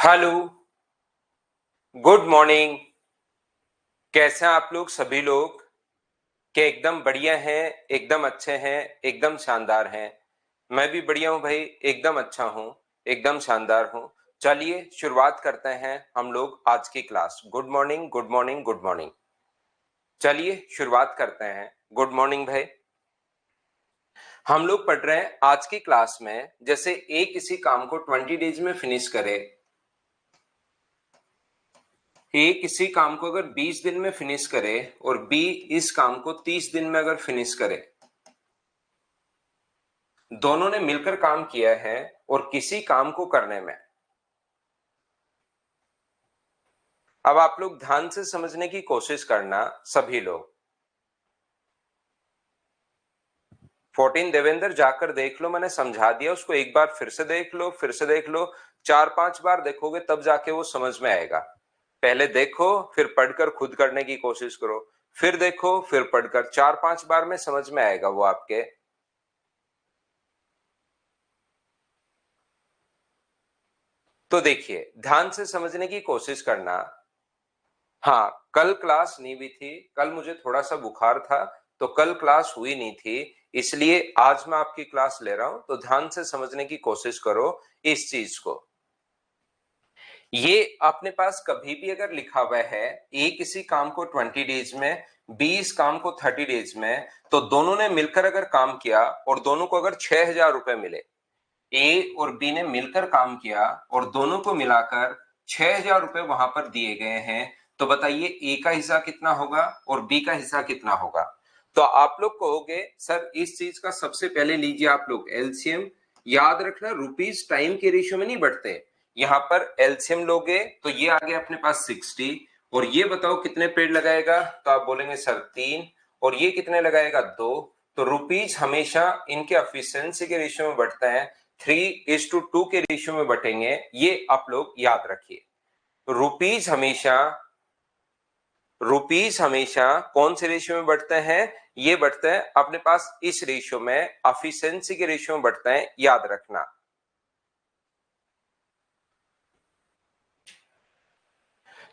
Hello, good morning. कैसे हैं आप लोग सभी लोग? क्या एकदम बढ़िया हैं, एकदम अच्छे हैं, एकदम शानदार हैं? मैं भी बढ़िया हूं भाई, एकदम अच्छा हूं, एकदम शानदार हूं। चलिए शुरुआत करते हैं हम लोग आज की class. Good morning, good morning, good morning. चलिए शुरुआत करते हैं। गुड मॉर्निंग भाई। हम लोग पढ़ रहे हैं आज की क्लास में, जैसे ए किसी काम को 20 डेज में फिनिश करे। ए किसी काम को अगर 20 दिन में फिनिश करे और बी इस काम को 30 दिन में अगर फिनिश करे, दोनों ने मिलकर काम किया है और किसी काम को करने में, अब आप लोग ध्यान से समझने की कोशिश करना सभी लोग। 14 देवेंद्र जाकर देख लो, मैंने समझा दिया उसको, एक बार फिर से देख लो, फिर से देख लो। 4-5 बार देखोगे तब जाके वो समझ में आएगा। पहले देखो, फिर पढ़कर खुद करने की कोशिश करो, फिर देखो, फिर पढ़कर। 4-5 बार में समझ में आएगा वो आपके। तो देखिए, ध्यान से समझने की कोशिश करना। हाँ, कल क्लास नहीं हुई थी, कल मुझे थोड़ा सा बुखार था, तो कल क्लास हुई नहीं थी, इसलिए आज मैं आपकी क्लास ले रहा हूं। तो ध्यान से समझने की कोशिश करो इस चीज को। ये अपने पास कभी भी अगर लिखा हुआ है ए किसी काम को 20 डेज में, बी इस काम को 30 डेज में, तो दोनों ने मिलकर अगर काम किया और दोनों को अगर 6,000 रुपए मिले, ए और बी ने मिलकर काम किया और दोनों को मिलाकर 6,000 रुपए वहां पर दिए गए हैं, तो बताइए ए का हिस्सा कितना होगा और बी का हिस्सा कितना होगा? तो आप लोग कहोगे सर इस चीज का सबसे पहले लीजिए आप लोग एलसीएम। याद रखना, रुपीज टाइम के रेशियो में नहीं बढ़ते। यहां पर एलसीएम लोगे तो ये आ गया अपने पास 60, और ये बताओ कितने पेड़ लगाएगा? तो आप बोलेंगे सर 3, और ये कितने लगाएगा? 2। तो रुपीज हमेशा इनके एफिशिएंसी के रेशियो में बढ़ता है, 3:2 के रेशियो में बटेंगे, ये आप लोग याद रखिए। रुपीज हमेशा रुपीज हमेशा कौन से रेशियो में बढ़ते हैं? ये बढ़ते हैं अपने पास इस रेशियो में, एफिशिएंसी के रेशियो में बढ़ते हैं, याद रखना।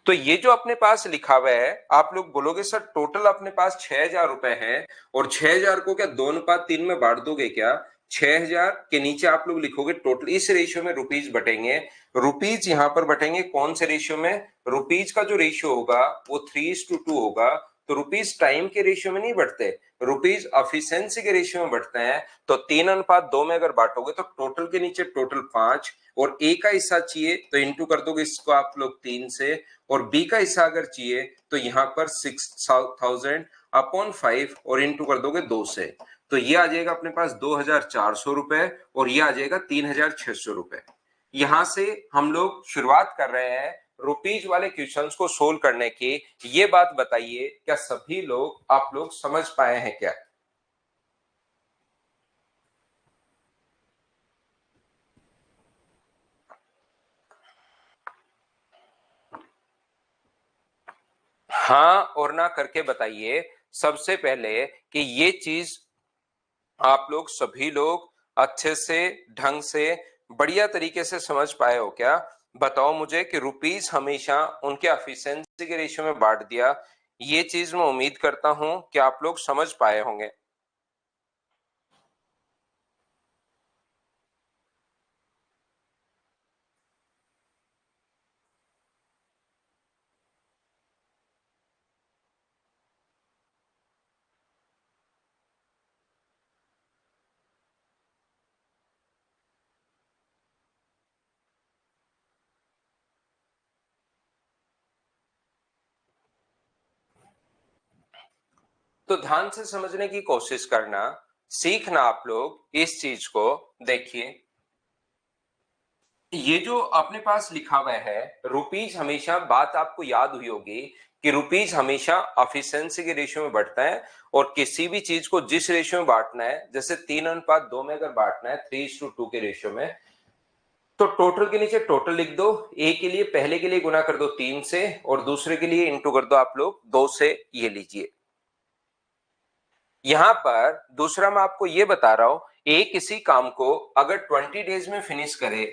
तो ये जो अपने पास लिखा हुआ है, आप लोग बोलोगे सर टोटल अपने पास 6,000 रुपए है, और 6,000 को क्या 2:3 में बांट दोगे क्या? 6,000 के नीचे आप लोग लिखोगे टोटल, इस रेशियो में रुपीज बटेंगे। रुपीज यहां पर बटेंगे कौन से रेशियो में? रुपीज का जो रेशियो होगा वो 3:2 होगा। तो रुपीज टाइम के रेशियो में नहीं बढ़ते, रुपीज एफिशिएंसी के रेशियो में बढ़ते हैं। तो 3:2 में अगर बांटोगे तो टोटल के नीचे टोटल 5, और ए का हिस्सा चाहिए तो इंटू कर दोगे इसको आप लोग 3 से, और बी का हिस्सा अगर चाहिए तो यहां पर 6,000/5 और इंटू कर दोगे 2 से। तो ये आ जाएगा अपने पास 2,400 रुपए, और ये आ जाएगा 3,600 रुपए। यहां से हम लोग शुरुआत कर रहे हैं रुपीज वाले क्वेश्चंस को सोल्व करने की। ये बात बताइए, क्या सभी लोग आप लोग समझ पाए हैं क्या? हाँ और ना करके बताइए सबसे पहले कि ये चीज आप लोग सभी लोग अच्छे से, ढंग से, बढ़िया तरीके से समझ पाए हो क्या? बताओ मुझे कि रुपीज हमेशा उनके एफिशिएंसी के रेशियो में बांट दिया। ये चीज मैं उम्मीद करता हूं कि आप लोग समझ पाए होंगे। तो ध्यान से समझने की कोशिश करना, सीखना आप लोग इस चीज को। देखिए, ये जो अपने पास लिखा हुआ है रुपीज हमेशा, बात आपको याद हुई होगी कि रुपीज हमेशा एफिशिएंसी के रेशियो में बढ़ता है, और किसी भी चीज को जिस रेशियो में बांटना है, जैसे 3:2 में अगर बांटना है 3:2 के रेशियो में, तो टोटल के नीचे टोटल लिख दो। ए के लिए पहले के लिए गुना कर दो 3 से, और दूसरे के लिए इंटू कर दो आप लोग 2 से। ये लीजिए, यहां पर दूसरा मैं आपको ये बता रहा हूं, ए किसी काम को अगर 20 डेज में फिनिश करे,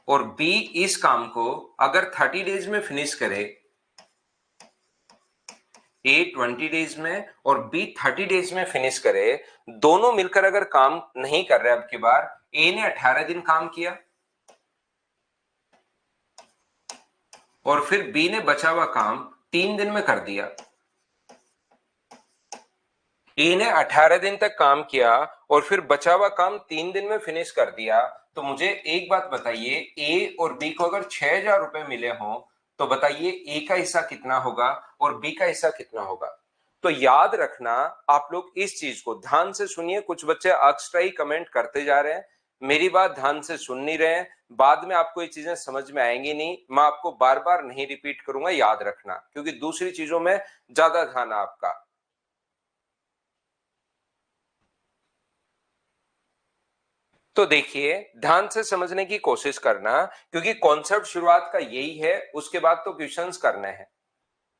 और बी इस काम को अगर 30 डेज में फिनिश करे, ए 20 डेज में और बी 30 डेज में फिनिश करे, दोनों मिलकर अगर काम नहीं कर रहे, अब की बार ए ने 18 दिन काम किया और फिर बी ने बचा हुआ काम 3 दिन में कर दिया। ए ने 18 दिन तक काम किया और फिर बचा हुआ काम 3 दिन में फिनिश कर दिया। तो मुझे एक बात बताइए, ए और बी को अगर 6,000 रुपए मिले हों तो बताइए ए का हिस्सा कितना होगा और बी का हिस्सा कितना होगा। तो याद रखना, आप लोग इस चीज को ध्यान से सुनिए। कुछ बच्चे एक्स्ट्रा ही कमेंट करते जा रहे हैं, मेरी बात ध्यान से सुन नहीं रहे हैं, बाद में आपको ये चीजें समझ में आएंगी नहीं। मैं आपको बार बार नहीं रिपीट करूंगा, याद रखना, क्योंकि दूसरी चीजों में ज्यादा ध्यान है आपका। तो देखिए, ध्यान से समझने की कोशिश करना, क्योंकि कॉन्सेप्ट शुरुआत का यही है, उसके बाद तो क्वेश्चंस करने हैं।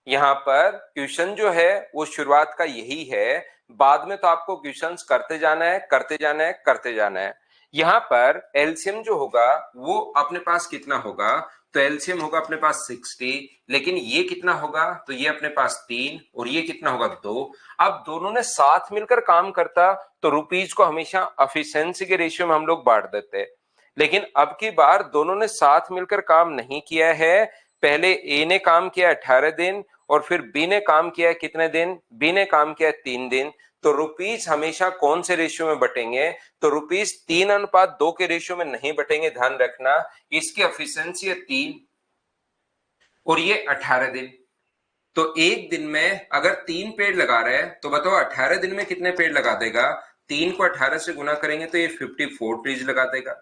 यहाँ पर क्वेश्चन जो है वो शुरुआत का यही है, बाद में तो आपको क्वेश्चंस करते जाना है, करते जाना है, करते जाना है। यहाँ पर एलसीएम जो होगा वो अपने पास कितना होगा, तो एलसीएम होगा अपने पास 60, लेकिन ये कितना होगा, तो ये अपने पास 3 और ये कितना होगा 2। अब दोनों ने साथ मिलकर काम करता तो रुपीज को हमेशा एफिशिएंसी के रेशियो में हम लोग बांट देते, लेकिन अब की बार दोनों ने साथ मिलकर काम नहीं किया है। पहले ए ने काम किया 18 दिन और फिर बी ने काम किया कितने दिन, बी ने काम किया 3 दिन। तो रुपीज हमेशा कौन से रेशियो में बटेंगे, तो रुपीज 3:2 के रेशियो में नहीं बटेंगे, ध्यान रखना। इसकी एफिशिएंसी है 3 और ये 18 दिन। तो एक दिन में अगर 3 पेड़ लगा रहे हैं तो बताओ 18 दिन में कितने पेड़ लगा देगा। 3 को 18 से गुना करेंगे तो ये 54 ट्रीज लगा देगा।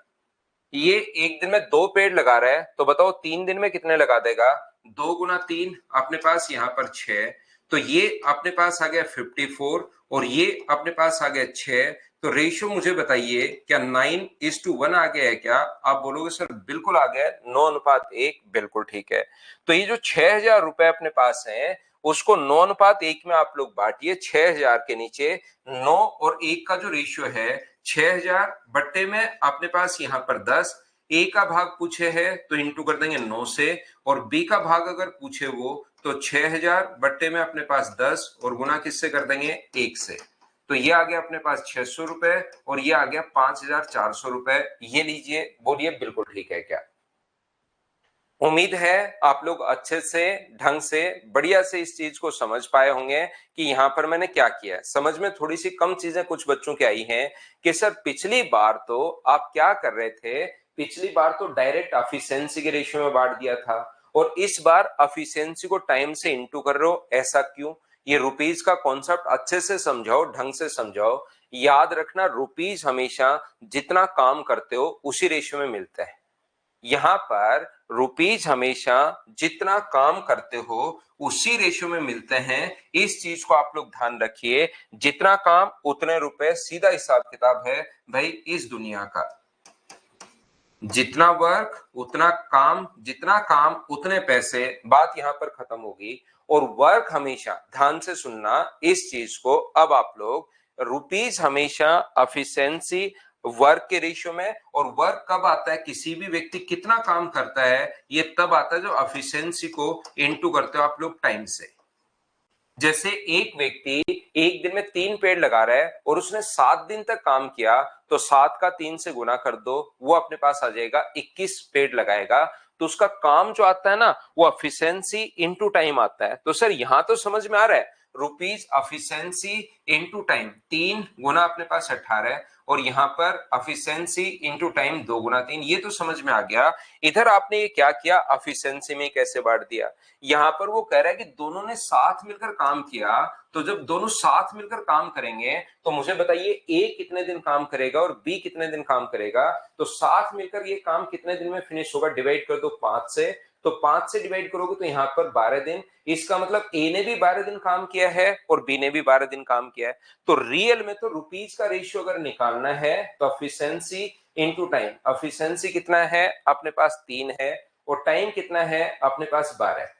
ये एक दिन में 2 पेड़ लगा रहा है तो बताओ 3 दिन में कितने लगा देगा। 2 गुना 3 अपने पास यहाँ पर 6, तो ये अपने पास आ गया 54 और ये अपने पास आ गया 6। तो रेशियो मुझे बताइए, क्या 9:1 आ गया है क्या। आप बोलोगे सर बिल्कुल आ गया, 9:1, बिल्कुल ठीक है। तो ये जो 6,000 रुपए अपने पास है उसको 9:1 में आप लोग बांटिए। 6,000 के नीचे 9 और 1 का जो रेशियो है, 6,000 बट्टे में अपने पास यहाँ पर 10, ए का भाग पूछे है तो इंटू कर देंगे 9 से, और बी का भाग अगर पूछे वो तो 6,000 बट्टे में अपने पास 10 और गुना किससे कर देंगे 1 से। तो ये आ गया अपने पास 600 रुपए और ये आ गया 5,400 रुपए। ये लीजिए, बोलिए बिल्कुल ठीक है क्या। उम्मीद है आप लोग अच्छे से, ढंग से, बढ़िया से इस चीज को समझ पाए होंगे कि यहाँ पर मैंने क्या किया है। समझ में थोड़ी सी कम चीजें कुछ बच्चों की आई हैं कि सर पिछली बार तो आप क्या कर रहे थे, पिछली बार तो डायरेक्ट एफिशिएंसी के रेशियो में बांट दिया था और इस बार एफिशिएंसी को टाइम से इंटू कर रहे हो, ऐसा क्यों। ये रुपीज का कॉन्सेप्ट अच्छे से समझाओ, ढंग से समझाओ। याद रखना, रुपीज हमेशा जितना काम करते हो उसी रेशियो में मिलता है। यहां पर रुपीज हमेशा जितना काम करते हो उसी रेशियो में मिलते हैं। इस चीज को आप लोग ध्यान रखिए, जितना काम उतने रुपए, सीधा हिसाब किताब है भाई इस दुनिया का। जितना वर्क उतना काम, जितना काम उतने पैसे, बात यहां पर खत्म होगी। और वर्क हमेशा, ध्यान से सुनना इस चीज को, अब आप लोग रुपीज हमेशा एफिशिएंसी वर्क के रेशियो में, और वर्क कब आता है, किसी भी व्यक्ति कितना काम करता है ये तब आता है जो एफिशिएंसी को इनटू करते हो आप लोग टाइम से। जैसे एक व्यक्ति एक दिन में 3 पेड़ लगा रहा है और उसने 7 दिन तक काम किया, तो 7 का 3 से गुना कर दो, वो अपने पास आ जाएगा 21 पेड़ लगाएगा। तो उसका काम जो आता है ना वो एफिशिएंसी इनटू टाइम आता है। तो सर यहां तो समझ में आ रहा है, रुपीज एफिशिएंसी इनटू टाइम, 3 गुना अपने पास 18 और यहाँ पर एफिशिएंसी इनटू टाइम 2 गुना 3, ये तो समझ में आ गया। इधर आपने ये क्या किया, एफिशिएंसी में कैसे बांट दिया। यहाँ पर वो कह रहा है कि दोनों ने साथ मिलकर काम किया, तो जब दोनों साथ मिलकर काम करेंगे तो मुझे बताइए ए कितने दिन काम करेगा और बी कितने दिन काम करेगा। तो साथ मिलकर ये काम कितने दिन में फिनिश होगा, डिवाइड कर दो 5 से, तो 5 से डिवाइड करोगे तो यहाँ पर 12 दिन। इसका मतलब ए ने भी 12 दिन काम किया है और बी ने भी 12 दिन काम किया है। तो रियल में तो रुपीज का रेशियो अगर निकालना है तो एफिशिएंसी इनटू टाइम, एफिशिएंसी कितना है अपने पास 3 है और टाइम कितना है अपने पास 12।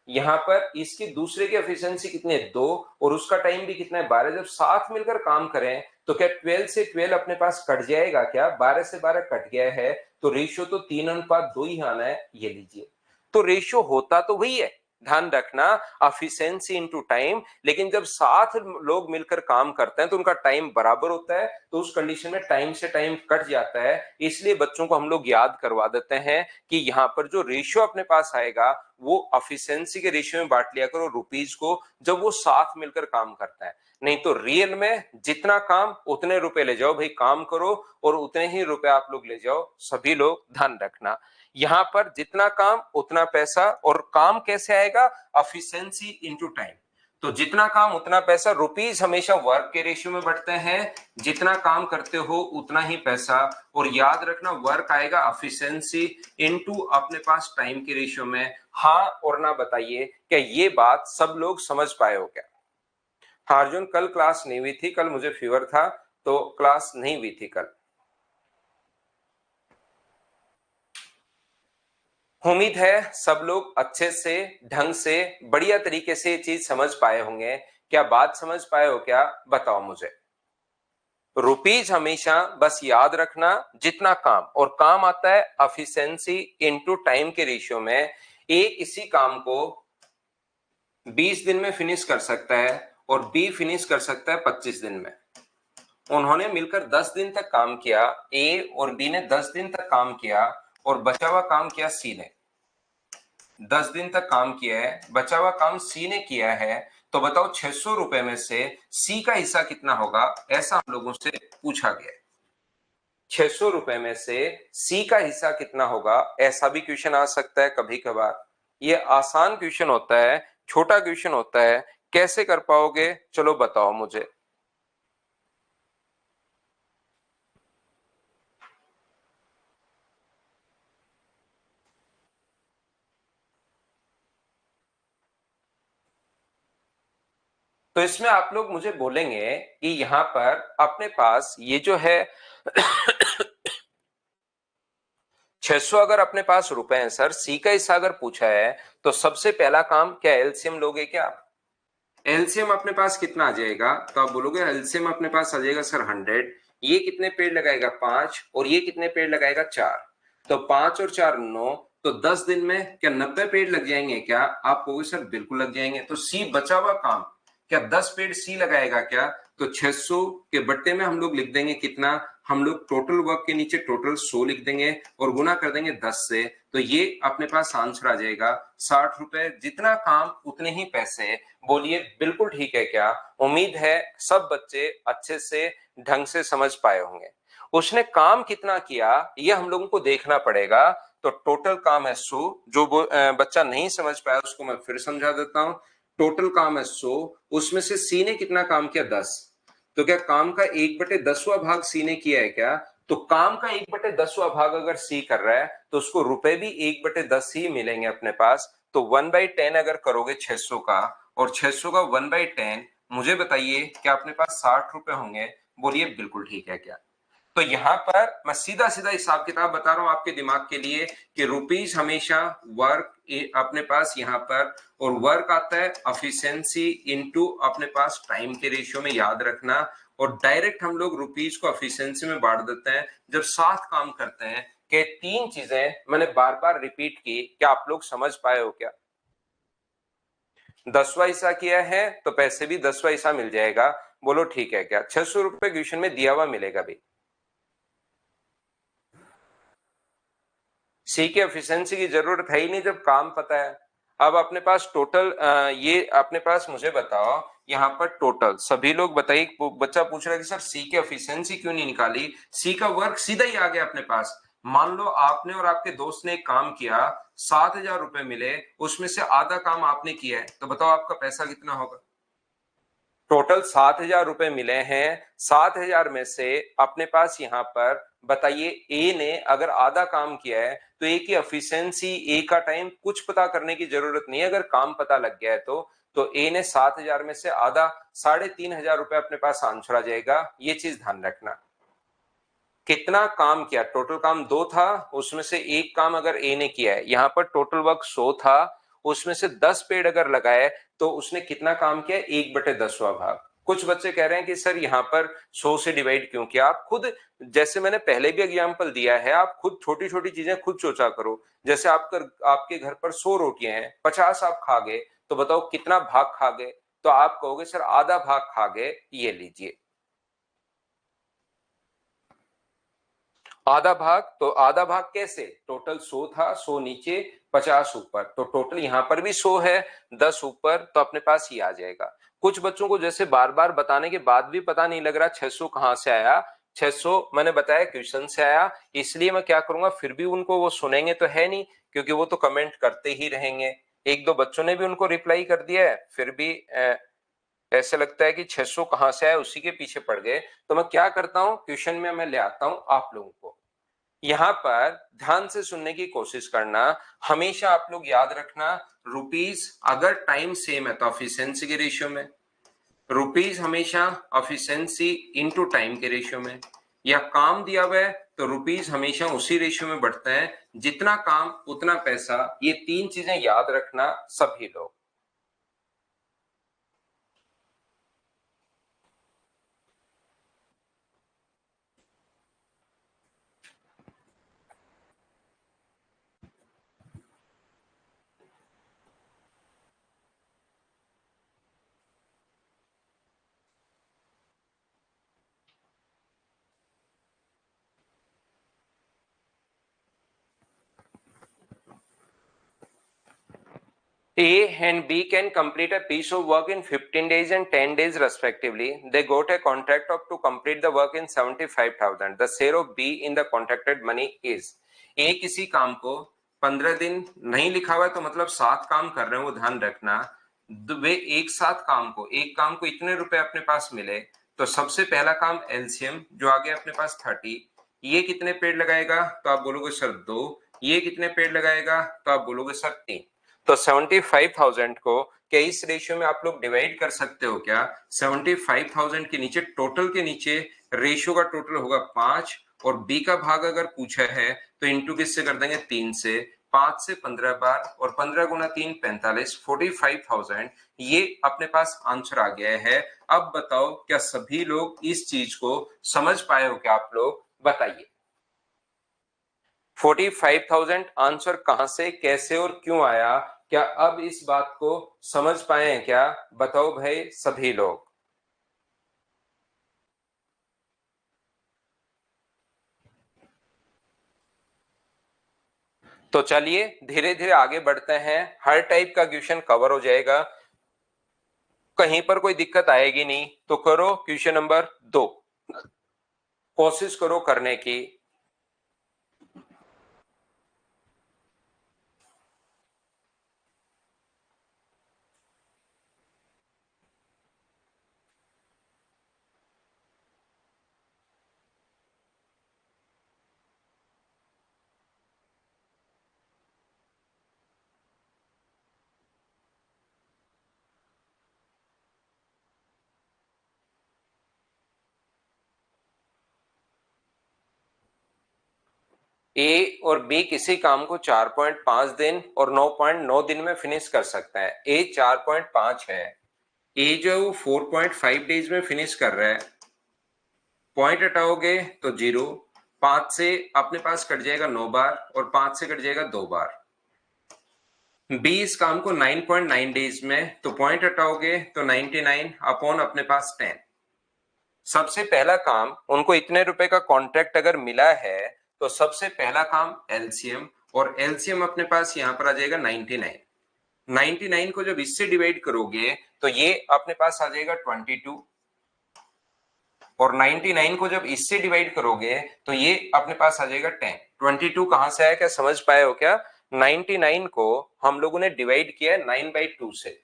यहाँ पर इसकी दूसरे की एफिशिएंसी कितनी है 2 और उसका टाइम भी कितना है 12। जब साथ मिलकर काम करें तो क्या 12 से 12 अपने पास कट जाएगा क्या, 12 से 12 कट गया है, तो रेशियो तो 3:2 ही आना है, ये लीजिए। तो रेशियो होता तो वही है, ध्यान रखना, एफिशिएंसी इनटू टाइम, लेकिन जब 7 लोग मिलकर काम करते हैं तो उनका टाइम बराबर होता है, तो उस कंडीशन में टाइम से टाइम कट जाता है। इसलिए बच्चों को हम लोग याद करवा देते हैं कि यहाँ पर जो रेशियो अपने पास आएगा वो एफिशिएंसी के रेशियो में बांट लिया करो रुपीज को, जब वो साथ मिलकर काम करता है। नहीं तो रियल में जितना काम उतने रुपए ले जाओ भाई, काम करो और उतने ही रुपए आप लोग ले जाओ, सभी लोग ध्यान रखना। यहां पर जितना काम उतना पैसा, और काम कैसे आएगा, एफिशिएंसी इनटू टाइम। तो जितना काम उतना पैसा, रुपीज हमेशा वर्क के रेशियो में बढ़ते हैं, जितना काम करते हो उतना ही पैसा। और याद रखना वर्क आएगा एफिशिएंसी इनटू अपने पास टाइम के रेशियो में। हाँ और ना बताइए, क्या ये बात सब लोग समझ पाए हो क्या? हाँ अर्जुन, कल क्लास नहीं हुई थी, कल मुझे फीवर था तो क्लास नहीं हुई थी कल। उम्मीद है सब लोग अच्छे से, ढंग से, बढ़िया तरीके से ये चीज समझ पाए होंगे। क्या बात समझ पाए हो क्या, बताओ मुझे। रुपीज हमेशा बस याद रखना, जितना काम, और काम आता है एफिशिएंसी इनटू टाइम के रेशियो में। एक इसी काम को 20 दिन में फिनिश कर सकता है और बी फिनिश कर सकता है 25 दिन में। उन्होंने मिलकर 10 दिन तक काम किया, ए और बी ने 10 दिन तक काम किया, और बचा हुआ काम किया सी ने। 10 दिन तक काम किया है, बचा हुआ काम सी ने किया है, तो बताओ 600 रुपए में से सी का हिस्सा कितना होगा, ऐसा हम लोगों से पूछा गया। 600 रुपए में से सी का हिस्सा कितना होगा, ऐसा भी क्वेश्चन आ सकता है कभी कभार। ये आसान क्वेश्चन होता है, छोटा क्वेश्चन होता है, कैसे कर पाओगे, चलो बताओ मुझे। तो इसमें आप लोग मुझे बोलेंगे कि यहां पर अपने पास ये जो है 600 अगर अपने पास रुपए हैं सर, सी का हिस्सा अगर पूछा है, तो सबसे पहला काम क्या एलसीएम लोगे क्या? एलसीएम अपने पास कितना आ जाएगा, तो आप बोलोगे एलसीएम अपने पास आ जाएगा सर 100। ये कितने पेड़ लगाएगा 5, और ये कितने पेड़ लगाएगा 4, तो 5 और 4 9, तो 10 दिन में क्या 90 पेड़ लग जाएंगे क्या? आप कहोगे सर बिल्कुल लग जाएंगे। तो सी बचा हुआ काम, क्या 10 पेड़ सी लगाएगा क्या? तो 600 के बट्टे में हम लोग लिख देंगे कितना, हम लोग टोटल वर्क के नीचे टोटल 100 लिख देंगे और गुना कर देंगे 10 से, तो ये अपने पास आंसर आ जाएगा 60 रुपए। जितना काम उतने ही पैसे। बोलिए बिल्कुल ठीक है क्या? उम्मीद है सब बच्चे अच्छे से, ढंग से समझ पाए होंगे। उसने काम कितना किया ये हम लोगों को देखना पड़ेगा। तो टोटल काम है 100, जो बच्चा नहीं समझ पाया उसको मैं फिर समझा देता हूं। टोटल काम है 100, उसमें से सी ने कितना काम किया 10, तो क्या काम का 1/10वां भाग सी ने किया है क्या? तो काम का 1/10वां भाग अगर सी कर रहा है तो उसको रुपए भी 1/10 ही मिलेंगे अपने पास। तो 1/10 अगर करोगे 600 का, और 600 का 1/10, मुझे बताइए क्या अपने पास 60 रुपए होंगे? बोलिए बिल्कुल ठीक है क्या? तो यहां पर मैं सीधा सीधा हिसाब किताब बता रहा हूं आपके दिमाग के लिए कि रुपीज हमेशा वर्क अपने पास यहां पर, और वर्क आता है एफिशिएंसी इनटू अपने पास टाइम के रेशियो में, याद रखना। और डायरेक्ट हम लोग रुपीज को एफिशिएंसी में बांट देते हैं जब साथ काम करते हैं। कि 3 चीजें मैंने बार बार रिपीट की, क्या आप लोग समझ पाए हो क्या? 10वां हिस्सा किया है तो पैसे भी 10वां हिस्सा मिल जाएगा, बोलो ठीक है क्या? 600 रुपए ट्यूशन में दिया हुआ मिलेगा भी। सी के एफिशिएंसी की जरूरत है ही नहीं जब काम पता है। अब अपने पास टोटल ये अपने पास, मुझे बताओ यहाँ पर टोटल सभी लोग बताइए। बच्चा पूछ रहा है कि सर सी के एफिशिएंसी क्यों नहीं निकाली? सी का वर्क सीधा ही आ गया अपने पास। मान लो आपने और आपके दोस्त ने एक काम किया, 7,000 रुपए मिले, उसमें से आधा काम आपने किया है, तो बताओ आपका पैसा कितना होगा? टोटल 7,000 रुपए मिले हैं। 7,000 में से अपने पास यहाँ पर बताइए ए ने अगर आधा काम किया है तो ए की एफिशिएंसी, ए का टाइम कुछ पता करने की जरूरत नहीं है, अगर काम पता लग गया है तो ए ने 7,000 में से आधा, 3,500 रुपए अपने पास आंसर आ जाएगा। ये चीज ध्यान रखना। कितना काम किया, टोटल काम 2 था, उसमें से एक काम अगर ए ने किया है, यहाँ पर टोटल वर्क 100 था, उसमें से 10 पेड़ अगर लगाए तो उसने कितना काम किया? 1/10वां भाग। कुछ बच्चे कह रहे हैं कि सर यहाँ पर 100 से डिवाइड क्यों किया। आप खुद, जैसे मैंने पहले भी एग्जाम्पल दिया है, आप खुद छोटी छोटी चीजें खुद सोचा करो। जैसे आपके घर पर 100 रोटियां हैं, 50 आप खा गए, तो बताओ कितना भाग खा गए। तो आप कहोगे सर आधा भाग खा गए, ये लीजिए आधा भाग। तो आधा भाग कैसे, टोटल 100 था, 100 नीचे 50 ऊपर, तो टोटल यहां पर भी 100 है, 10 ऊपर, तो अपने पास ये आ जाएगा। कुछ बच्चों को जैसे बार बार बताने के बाद भी पता नहीं लग रहा 600 कहां से आया। 600 मैंने बताया क्वेश्चन से आया, इसलिए मैं क्या करूंगा, फिर भी उनको वो सुनेंगे तो है नहीं, क्योंकि वो तो कमेंट करते ही रहेंगे। एक दो बच्चों ने भी उनको रिप्लाई कर दिया है, फिर भी ऐसे लगता है कि 600 कहां से आया, उसी के पीछे पड़ गए। तो मैं क्या करता हूं, क्वेश्चन में मैं ले आता हूं आप लोगों को। यहां पर ध्यान से सुनने की कोशिश करना। हमेशा आप लोग याद रखना, रुपीज अगर टाइम सेम है तो एफिशिएंसी के रेशियो में, रुपीज हमेशा एफिशिएंसी इनटू टाइम के रेशियो में, या काम दिया हुआ है तो रुपीज हमेशा उसी रेशियो में बढ़ता है, जितना काम उतना पैसा। ये तीन चीजें याद रखना सभी लोग। A and B can complete a piece of work in 15 days and 10 days respectively. They got a contract of to complete the work in 75,000. The share of B in the contracted money is. A किसी काम को 15 दिन नहीं लिखा हुआ है, तो मतलब 7 काम कर रहे हैं, वो ध्यान रखना। वे एक साथ एक काम को इतने रुपए अपने पास मिले, तो सबसे पहला काम एलसीएम जो आ गया अपने पास 30, ये कितने पेड़ लगाएगा, तो आप बोलोगे सर 2। ये कितने पेड़ लगाएगा, तो आप बोलोगे सर 3। तो 75,000 को क्या इस रेशियो में आप लोग डिवाइड कर सकते हो क्या। 75,000 के नीचे, टोटल के नीचे रेशियो का टोटल होगा 5, और बी का भाग अगर पूछा है तो इंटू किससे कर देंगे, 3 से। 5 से 15 बार, और 15 गुना 3 45, 45,000 ये अपने पास आंसर आ गया है। अब बताओ क्या सभी लोग इस चीज को समझ पाए हो क्या, आप लोग बताइए। 45,000 आंसर कहां से, कैसे और क्यों आया, क्या अब इस बात को समझ पाए हैं क्या, बताओ भाई सभी लोग। तो चलिए धीरे धीरे आगे बढ़ते हैं, हर टाइप का क्वेश्चन कवर हो जाएगा, कहीं पर कोई दिक्कत आएगी नहीं। तो करो क्वेश्चन नंबर 2, कोशिश करो करने की। ए और बी किसी काम को 4.5 दिन और 9.9 दिन में फिनिश कर सकता है। ए 4.5 है, ए जो 4.5 डेज में फिनिश कर रहा है। पॉइंट हटाओगे तो 0, 5 से अपने पास कट जाएगा 9 बार, और 5 से कट जाएगा 2 बार। बी इस काम को 9.9 डेज में, तो पॉइंट हटाओगे तो 99 अपॉन अपने पास 10। सबसे पहला काम, उनको इतने रुपए का कॉन्ट्रैक्ट अगर मिला है, तो सबसे पहला काम एलसीएम, और एलसीएम अपने पास यहां पर आ जाएगा 99। 99 को जब इससे डिवाइड करोगे तो ये अपने पास आ जाएगा 22, और 99 को जब इससे डिवाइड करोगे तो ये अपने पास आ जाएगा 10। 22 कहां से आया, क्या समझ पाए हो क्या। 99 को हम लोगों ने डिवाइड किया 9/2 से,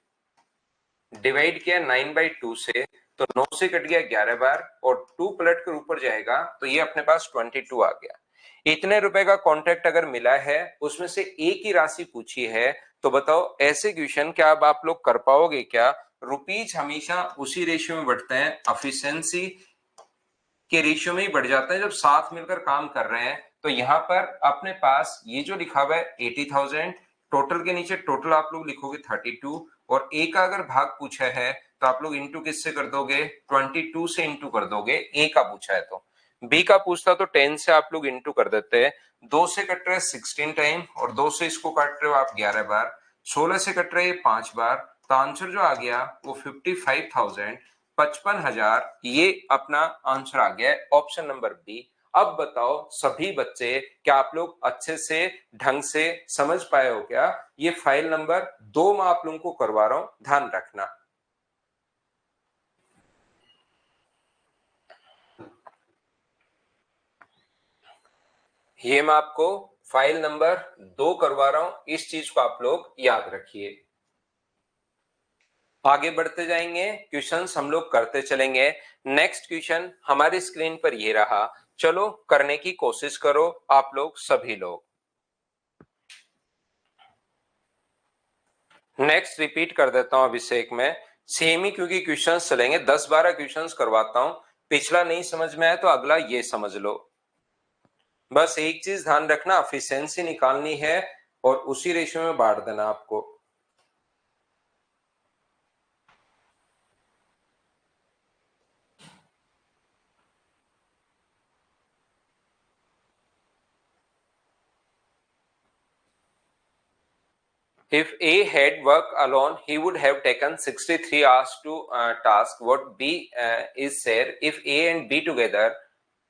डिवाइड किया 9/2 से, तो 9 से कट गया 11 बार, और 2 पलट कर ऊपर जाएगा तो ये अपने पास 22 आ गया। इतने रुपए का कॉन्ट्रैक्ट अगर मिला है, उसमें से एक ही राशि पूछी है, तो बताओ ऐसे क्वेश्चन क्या अब आप लोग कर पाओगे क्या। रुपीज हमेशा उसी रेशियो में बढ़ते हैं, एफिशिएंसी के रेशियो में ही बढ़ जाता है जब साथ मिलकर काम कर रहे हैं। तो यहाँ पर अपने पास ये जो लिखा हुआ है 80,000, टोटल के नीचे टोटल आप लोग लिखोगे 32, और ए का अगर भाग पूछा है तो आप लोग इंटू किससे कर दोगे, 22 से इंटू कर दोगे, ए का पूछा है तो। बी का पूछता तो 10 से आप लोग इंटू कर देते हैं, 2 से कट रहे 16 टाइम और 2 से इसको काट रहे हो आप 11 बार, 16 से कट रहे हैं 5 बार, तो आंसर जो आ गया वो 55,000, 55,000, ये अपना आंसर आ गया है ऑप्शन नंबर बी। अब बताओ सभी बच्चे, क्या आप लोग अच्छे से ढंग से समझ पाए हो क्या? ये फाइल नंबर 2 मैं आप लोगों को करवा रहा हूं, ध्यान रखना। ये मैं आपको फाइल नंबर 2 करवा रहा हूं, इस चीज को आप लोग याद रखिए। आगे बढ़ते जाएंगे, क्वेश्चंस हम लोग करते चलेंगे। नेक्स्ट क्वेश्चन हमारी स्क्रीन पर ये रहा, चलो करने की कोशिश करो आप लोग सभी लोग। नेक्स्ट रिपीट कर देता हूं अभिषेक में, सेम ही क्योंकि क्वेश्चंस चलेंगे, 10-12 क्वेश्चंस करवाता हूं, पिछला नहीं समझ में आया तो अगला ये समझ लो। बस एक चीज ध्यान रखना, एफिशिएंसी निकालनी है और उसी रेशियो में बांट देना आपको। If A had worked alone, he would have taken 63 hours to task. What B is said, if A and B together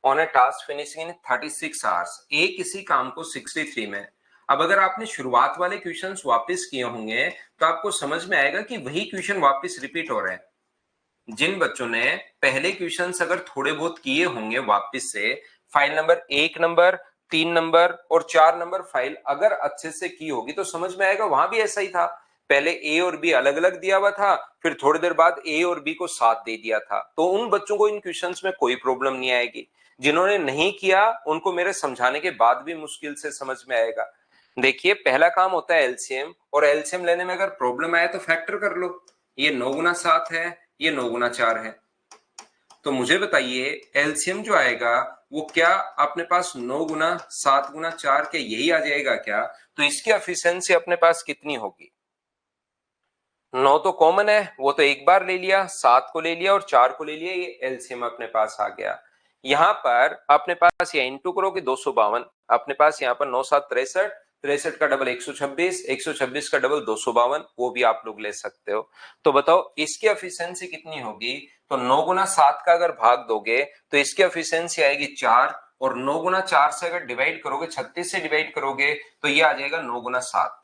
on a task finishing in 36 hours. A किसी काम को 63 में, अब अगर आपने शुरुआत वाले क्वेश्चंस वापस किए होंगे तो आपको समझ में आएगा कि वही क्वेश्चन वापस रिपीट हो रहे हैं। जिन बच्चों ने पहले क्वेश्चंस अगर थोड़े बहुत किए होंगे वापस से, फाइल नंबर 1 नंबर 3 नंबर और 4 नंबर फाइल अगर अच्छे से की होगी तो समझ में आएगा वहां भी ऐसा ही था। पहले ए और बी अलग अलग दिया हुआ था, फिर थोड़ी देर बाद ए और बी को साथ दे दिया था, तो उन बच्चों को इन क्वेश्चंस में कोई प्रॉब्लम नहीं आएगी। जिन्होंने नहीं किया उनको मेरे समझाने के बाद भी मुश्किल से समझ में आएगा। देखिए पहला काम होता है एलसीएम, और एलसीएम लेने में अगर प्रॉब्लम आए तो फैक्टर कर लो। ये 9 गुना 7 है, ये 9 गुना 4 है, तो मुझे बताइए एलसीएम जो आएगा वो क्या अपने पास 9 गुना 7 गुना 4 के यही आ जाएगा क्या? तो इसकी एफिशिएंसी अपने पास कितनी होगी? 9 तो कॉमन है, वो तो एक बार ले लिया, 7 को ले लिया और 4 को ले लिया, ये एलसीएम अपने पास आ गया। यहां पर अपने पास ये इंटू करोगे 252, अपने पास यहाँ पर 9 7 63, 63 का डबल 126, 126 का डबल 252, वो भी आप लोग ले सकते हो। तो बताओ इसकी एफिशिएंसी कितनी होगी? तो 9 गुना 7 का अगर भाग दोगे तो इसकी एफिशिएंसी आएगी 4, और 9 गुना 4 से अगर डिवाइड करोगे, 36 से डिवाइड करोगे तो ये आ जाएगा 9 गुना 7।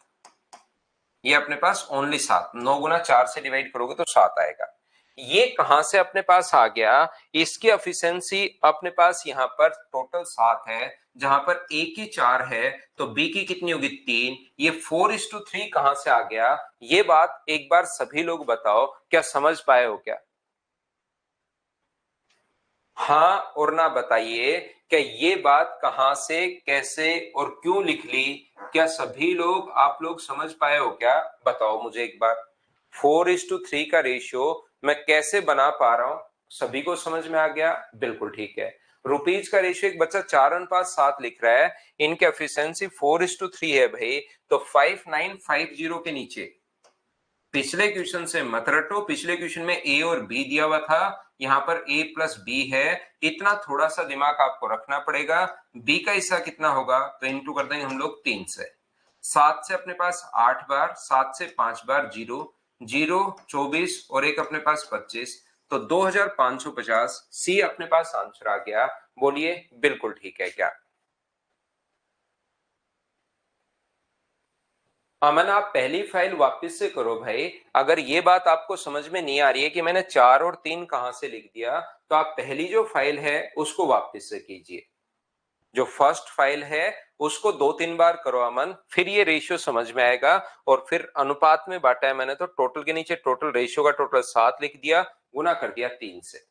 ये अपने पास ओनली 7, 9 गुना 4 से डिवाइड करोगे तो 7 आएगा। ये कहां से अपने पास आ गया? इसकी एफिशिएंसी अपने पास यहाँ पर टोटल 7 है, जहां पर ए की 4 है तो बी की कितनी होगी 3। ये 4:3 कहां से आ गया? ये बात एक बार सभी लोग बताओ, क्या समझ पाए हो क्या? हाँ और ना बताइए, क्या ये बात कहां से कैसे और क्यों लिख ली? क्या सभी लोग आप लोग समझ पाए हो क्या? बताओ मुझे एक बार। 4:3 का रेशियो मैं कैसे बना पा रहा हूं? सभी को समझ में आ गया? बिल्कुल ठीक है। रुपीज का रेशियो एक बच्चा 4 अनुपात 7 लिख रहा है, इनकी एफिशिएंसी 4:3 है भाई, तो 5950 के नीचे पिछले क्वेश्चन से मत रटो। पिछले क्वेश्चन में ए और बी दिया हुआ था, यहाँ पर ए प्लस बी है, इतना थोड़ा सा दिमाग आपको रखना पड़ेगा। बी का हिस्सा कितना होगा? तो इंटू कर देंगे हम लोग 3 से। 7 से अपने पास 8 बार, 7 से 5 बार 0, 0 24 और एक अपने पास 25, तो 2550 सी अपने पास आंसर आ गया। बोलिए बिल्कुल ठीक है क्या? अमन आप पहली फाइल वापस से करो भाई। अगर ये बात आपको समझ में नहीं आ रही है कि मैंने 4 और 3 कहां से लिख दिया, तो आप पहली जो फाइल है उसको वापस से कीजिए। जो फर्स्ट फाइल है उसको 2-3 बार करो अमन, फिर ये रेशियो समझ में आएगा। और फिर अनुपात में बांटा है मैंने, तो टोटल के नीचे टोटल रेशियो का टोटल 7 लिख दिया, गुना कर दिया 3 से।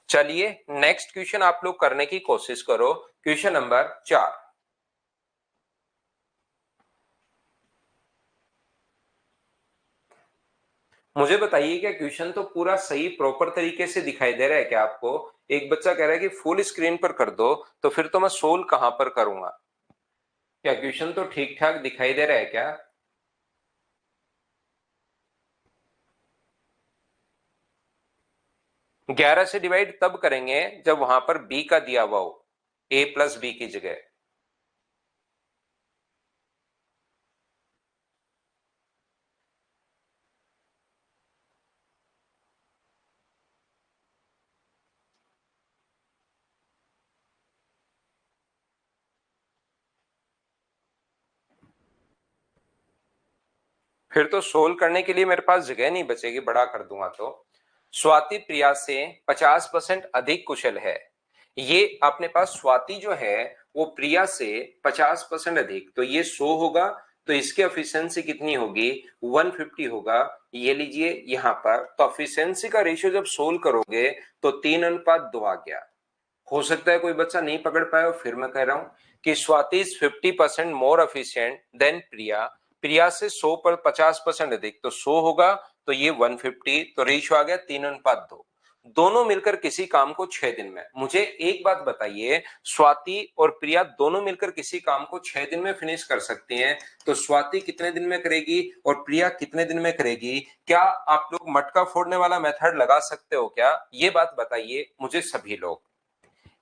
चलिए नेक्स्ट क्वेश्चन आप लोग करने की कोशिश करो, क्वेश्चन नंबर 4। मुझे बताइए क्या क्वेश्चन तो पूरा सही प्रॉपर तरीके से दिखाई दे रहा है क्या आपको? एक बच्चा कह रहा है कि फुल स्क्रीन पर कर दो, तो फिर तो मैं सोल्व कहां पर करूंगा? क्या क्वेश्चन तो ठीक ठाक दिखाई दे रहा है क्या? 11 से डिवाइड तब करेंगे जब वहां पर b का दिया हुआ हो, a प्लस बी की जगह। फिर तो सोल्व करने के लिए मेरे पास जगह नहीं बचेगी, बड़ा कर दूंगा तो। स्वाति प्रिया से 50% अधिक कुशल है। ये अपने पास स्वाति जो है वो प्रिया से 50% अधिक, तो ये 100 होगा, तो इसकी एफिशिएंसी कितनी होगी, 150 होगा। ये लीजिए यहां पर, तो एफिशिएंसी का रेशियो जब सोल्व करोगे तो 3:2 आ गया। हो सकता है कोई बच्चा नहीं पकड़ पाए, और फिर मैं कह रहा हूं कि Swati is 50% more efficient than Priya. Priya से 100 पर 50% अधिक, तो 100 होगा, तो ये 150, तो रेशियो आ गया 3:2। दोनों मिलकर किसी काम को 6 दिन में, मुझे एक बात बताइए, स्वाति और प्रिया दोनों मिलकर किसी काम को 6 दिन में फिनिश कर सकती हैं, तो स्वाति कितने दिन में करेगी और प्रिया कितने दिन में करेगी? क्या आप लोग मटका फोड़ने वाला मेथड लगा सकते हो क्या? ये बात बताइए मुझे सभी लोग।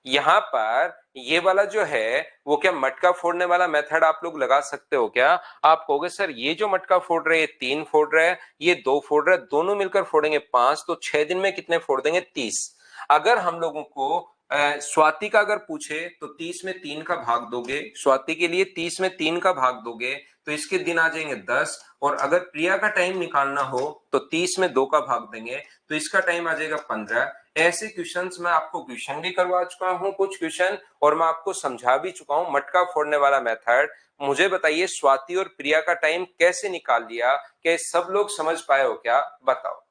यहां पर ये वाला जो है वो क्या मटका फोड़ने वाला मेथड आप लोग लगा सकते हो क्या? आप कहोगे सर ये जो मटका फोड़ रहे हैं 3 फोड़ रहे हैं, ये 2 फोड़ रहे हैं, दोनों मिलकर फोड़ेंगे 5, तो 6 दिन में कितने फोड़ देंगे? 30। अगर हम लोगों को स्वाति का अगर पूछे तो 30 में 3 का भाग दोगे, स्वाति के लिए 30 में 3 का भाग दोगे तो इसके दिन आ जाएंगे 10, और अगर प्रिया का टाइम निकालना हो तो 30 में 2 का भाग देंगे तो इसका टाइम आ जाएगा 15। ऐसे क्वेश्चंस मैं आपको क्वेश्चन भी करवा चुका हूं कुछ क्वेश्चन, और मैं आपको समझा भी चुका हूं मटका फोड़ने वाला मेथड। मुझे बताइए स्वाति और प्रिया का टाइम कैसे निकाल लिया, क्या सब लोग समझ पाए हो क्या? बताओ।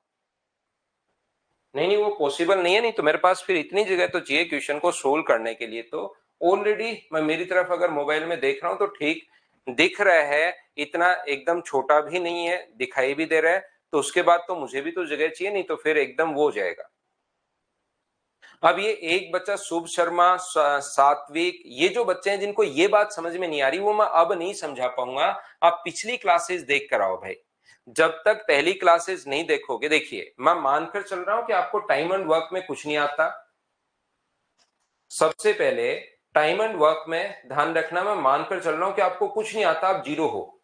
नहीं वो पॉसिबल नहीं है, नहीं तो मेरे पास फिर इतनी जगह तो चाहिए क्वेश्चन को सोल्व करने के लिए। तो ऑलरेडी मैं मेरी तरफ अगर मोबाइल में देख रहा हूं तो ठीक दिख रहा है, इतना एकदम छोटा भी नहीं है, दिखाई भी दे रहा है, तो उसके बाद तो मुझे भी तो जगह चाहिए, नहीं तो फिर एकदम वो हो जाएगा। अब ये एक बच्चा शुभ शर्मा, सात्विक, ये जो बच्चे हैं जिनको ये बात समझ में नहीं आ रही वो मैं अब नहीं समझा पाऊंगा। आप पिछली क्लासेस देख कर आओ भाई, जब तक पहली क्लासेस नहीं देखोगे। देखिए मैं मानकर चल रहा हूं कि आपको टाइम एंड वर्क में कुछ नहीं आता। सबसे पहले टाइम एंड वर्क में ध्यान रखना, मैं मानकर चल रहा हूं कि आपको कुछ नहीं आता, आप जीरो हो।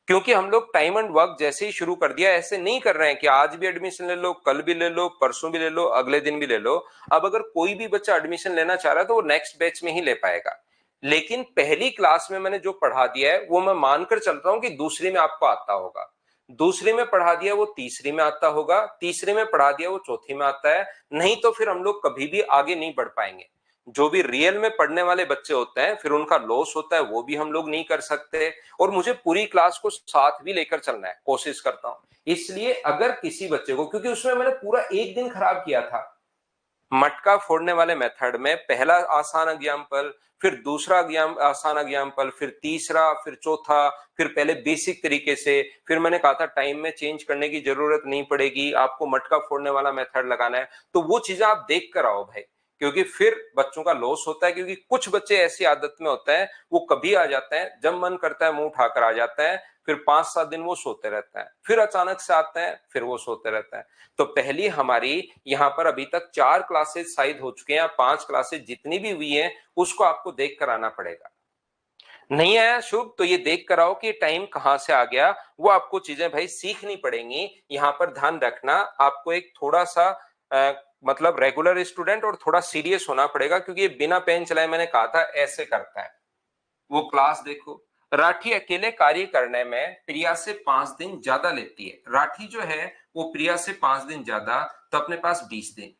क्योंकि हम लोग टाइम एंड वर्क जैसे ही शुरू कर दिया, ऐसे नहीं कर रहे हैं कि आज भी एडमिशन ले लो, कल भी ले लो, परसों भी ले लो, अगले दिन भी ले लो। अब अगर कोई भी बच्चा एडमिशन लेना चाह रहा है तो वो नेक्स्ट बैच में ही ले पाएगा। लेकिन पहली क्लास में मैंने जो पढ़ा दिया है वो मैं मानकर चल रहा हूं कि दूसरी में आपको आता होगा, दूसरी में पढ़ा दिया वो तीसरी में आता होगा, तीसरी में पढ़ा दिया वो चौथी में आता है। नहीं तो फिर हम लोग कभी भी आगे नहीं बढ़ पाएंगे। जो भी रियल में पढ़ने वाले बच्चे होते हैं फिर उनका लॉस होता है, वो भी हम लोग नहीं कर सकते। और मुझे पूरी क्लास को साथ भी लेकर चलना है, कोशिश करता हूं। इसलिए अगर किसी बच्चे को, क्योंकि उसमें मैंने पूरा एक दिन खराब किया था मटका फोड़ने वाले मेथड में, पहला आसान एग्जाम्पल, फिर दूसरा आसान एग्जाम्पल, फिर तीसरा, फिर चौथा, फिर पहले बेसिक तरीके से, फिर मैंने कहा था टाइम में चेंज करने की जरूरत नहीं पड़ेगी, आपको मटका फोड़ने वाला मेथड लगाना है। तो वो चीजें आप देख कर आओ भाई, क्योंकि फिर बच्चों का लॉस होता है। क्योंकि कुछ बच्चे ऐसी आदत में होते हैं, वो कभी आ जाते हैं जब मन करता है मुंह उठाकर आ जाते हैं, फिर 5-7 दिन वो सोते रहते हैं, फिर अचानक से आते हैं, फिर वो सोते रहते हैं। तो पहली हमारी यहाँ पर अभी तक 4 क्लासेस शायद हो चुके हैं, 5 क्लासेस जितनी भी हुई हैं उसको आपको देख कर आना पड़ेगा। नहीं आया शुभ, तो ये देख कर आओ कि टाइम कहां से आ गया, वो आपको चीजें भाई सीखनी पड़ेंगी। यहाँ पर ध्यान रखना, आपको एक थोड़ा सा मतलब रेगुलर स्टूडेंट और थोड़ा सीरियस होना पड़ेगा, क्योंकि ये बिना पेन चलाए मैंने कहा था ऐसे करता है। वो क्लास देखो, राठी अकेले कार्य करने में प्रिया से 5 दिन ज्यादा लेती है। राठी जो है वो प्रिया से 5 दिन ज्यादा, तो अपने पास 20 दिन।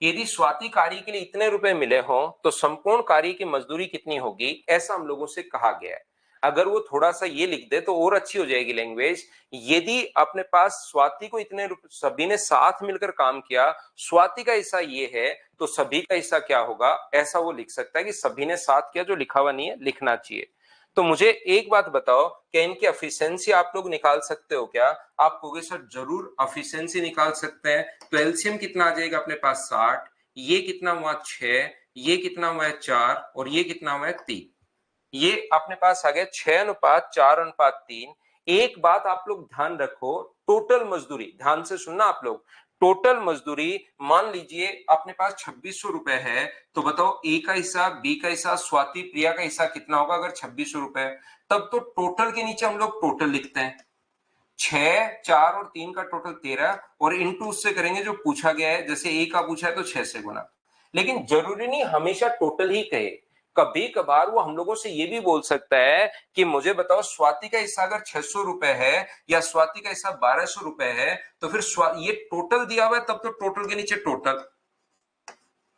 यदि स्वाति कार्य के लिए इतने रुपए मिले हों तो संपूर्ण कार्य की मजदूरी कितनी होगी, ऐसा हम लोगों से कहा गया है। अगर वो थोड़ा सा ये लिख दे तो और अच्छी हो जाएगी लैंग्वेज। यदि अपने पास स्वाति को इतने सभी ने साथ मिलकर काम किया, स्वाति का हिस्सा ये है, तो सभी का हिस्सा क्या होगा, ऐसा वो लिख सकता है कि सभी ने साथ किया। जो लिखा हुआ नहीं है लिखना चाहिए। तो मुझे एक बात बताओ, क्या इनकी एफिशिएंसी आप लोग निकाल सकते हो क्या? आप कहोगे सर जरूर एफिशिएंसी निकाल सकते हैं। तो एलसीएम कितना आ जाएगा अपने पास 60, ये कितना हुआ 6, ये कितना हुआ 4, और ये कितना हुआ 3। ये अपने पास आ गया 6:4:3। एक बात आप लोग ध्यान रखो, टोटल मजदूरी ध्यान से सुनना आप लोग, टोटल मजदूरी मान लीजिए अपने पास 2600 रुपए है, तो बताओ ए का हिस्सा, बी का हिस्सा, स्वाति प्रिया का हिस्सा कितना होगा अगर 2600 रुपए है? तब तो टोटल के नीचे हम लोग टोटल लिखते हैं, 6, 4 और 3 का टोटल 13 और इनटू उससे करेंगे जो पूछा गया है, जैसे ए का पूछा है तो 6 से गुना। लेकिन जरूरी नहीं हमेशा टोटल ही कहे, कभी कभार वो हम लोगों से ये भी बोल सकता है कि मुझे बताओ स्वाति का हिस्सा अगर 600 रुपए है या स्वाति का हिस्सा 1200 रुपए है, तो फिर ये टोटल दिया हुआ है, तब तो टोटल के नीचे टोटल,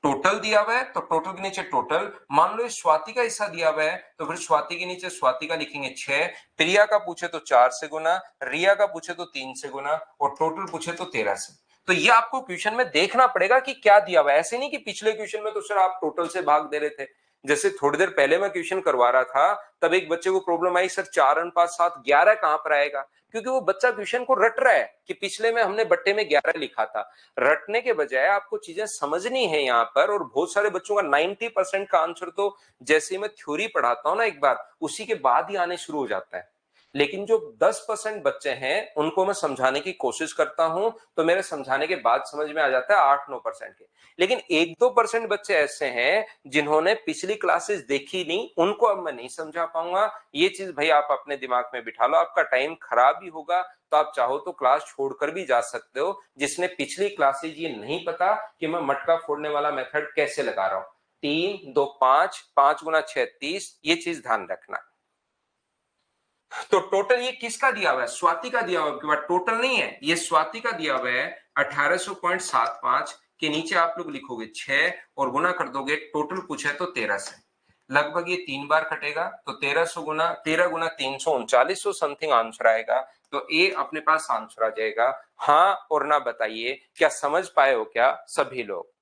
टोटल दिया हुआ है तो टोटल के नीचे टोटल। मान लो स्वाति का हिस्सा दिया हुआ है तो फिर स्वाति के नीचे स्वाति का लिखेंगे 6, प्रिया का पूछे तो 4 से गुना, रिया का पूछे तो 3 से गुना और टोटल पूछे तो 13 से। तो ये आपको क्वेश्चन में देखना पड़ेगा कि क्या दिया हुआ है। ऐसे नहीं कि पिछले क्वेश्चन में तो सर आप टोटल से भाग दे रहे थे। जैसे थोड़ी देर पहले मैं क्वेश्चन करवा रहा था, तब एक बच्चे को प्रॉब्लम आई, सर 4 और 5 7 11 कहां पर आएगा? क्योंकि वो बच्चा क्वेश्चन को रट रहा है कि पिछले में हमने बट्टे में 11 लिखा था। रटने के बजाय आपको चीजें समझनी है यहाँ पर। और बहुत सारे बच्चों का 90% का आंसर तो जैसे मैं थ्योरी पढ़ाता हूं ना एक बार, उसी के बाद ही आने शुरू हो जाता है। लेकिन जो 10% बच्चे हैं उनको मैं समझाने की कोशिश करता हूं, तो मेरे समझाने के बाद समझ में आ जाता है 8-9% के। लेकिन 1-2% बच्चे ऐसे हैं जिन्होंने पिछली क्लासेस देखी नहीं, उनको अब मैं नहीं समझा पाऊंगा। ये चीज भाई आप अपने दिमाग में बिठा लो, आपका टाइम खराब ही होगा। तो आप चाहो तो क्लास छोड़कर भी जा सकते हो, जिसने पिछली क्लासेज ये नहीं पता कि मैं मटका फोड़ने वाला मेथड कैसे लगा रहा हूं। 3 2 5, 5 गुना 6 30, ये चीज ध्यान रखना। तो टोटल ये किसका दिया हुआ है? स्वाति का दिया हुआ है, टोटल नहीं है, ये स्वाति का दिया हुआ है 1800.75 के नीचे आप लोग लिखोगे 6 और गुना कर दोगे, टोटल पूछे तो 13 से। लगभग ये 3 बार कटेगा तो 1300 गुना 13 गुना 300 3900 समथिंग आंसर आएगा। तो ए अपने पास आंसर आ जाएगा। हाँ और ना बताइए, क्या समझ पाए हो क्या सभी लोग?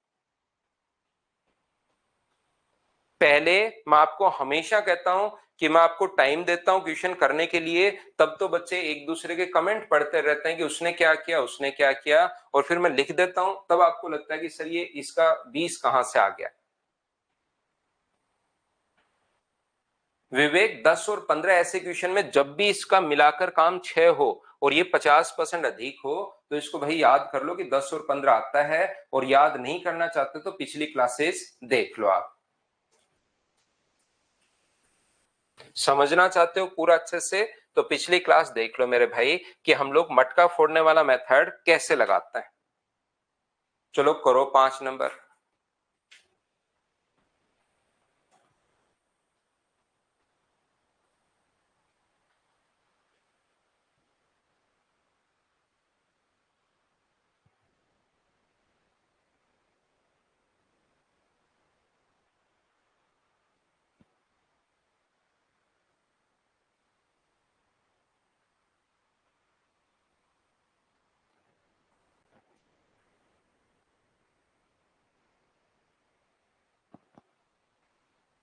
पहले मैं आपको हमेशा कहता हूं कि मैं आपको टाइम देता हूं क्वेश्चन करने के लिए, तब तो बच्चे एक दूसरे के कमेंट पढ़ते रहते हैं कि उसने क्या किया उसने क्या किया, और फिर मैं लिख देता हूं, तब आपको लगता है कि सर ये इसका 20 कहां से आ गया। विवेक 10 और 15 ऐसे क्वेश्चन में जब भी इसका मिलाकर काम 6 हो और ये 50% अधिक हो, तो इसको भाई याद कर लो कि 10 और 15 आता है। और याद नहीं करना चाहते तो पिछली क्लासेस देख लो। आप समझना चाहते हो पूरा अच्छे से, तो पिछली क्लास देख लो मेरे भाई कि हम लोग मटका फोड़ने वाला मेथड कैसे लगाते हैं। चलो करो 5 number.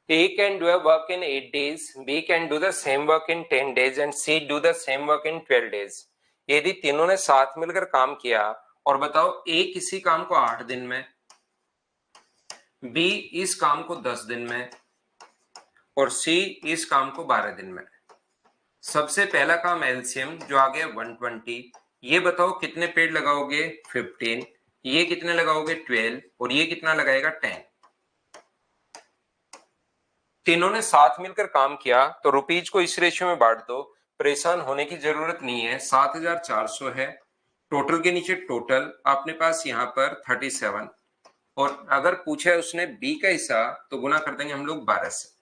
A can do a work in 8 days, B can do the same work in 10 days and C do the same work in 12 days। यदि तीनों ने साथ मिलकर काम किया, और बताओ A किसी काम को 8 दिन में, B इस काम को 10 दिन में और C इस काम को 12 दिन में। सबसे पहला काम एलसीएम जो आ गया 120। ये बताओ कितने पेड़ लगाओगे? 15। ये कितने लगाओगे? 12। और ये कितना लगाएगा? 10। तीनों ने साथ मिलकर काम किया तो रुपीज को इस रेशियो में बांट दो। परेशान होने की जरूरत नहीं है। 7400 है, टोटल के नीचे टोटल अपने पास यहाँ पर 37। और अगर पूछा है उसने बी का हिस्सा तो गुना कर देंगे हम लोग 12 से।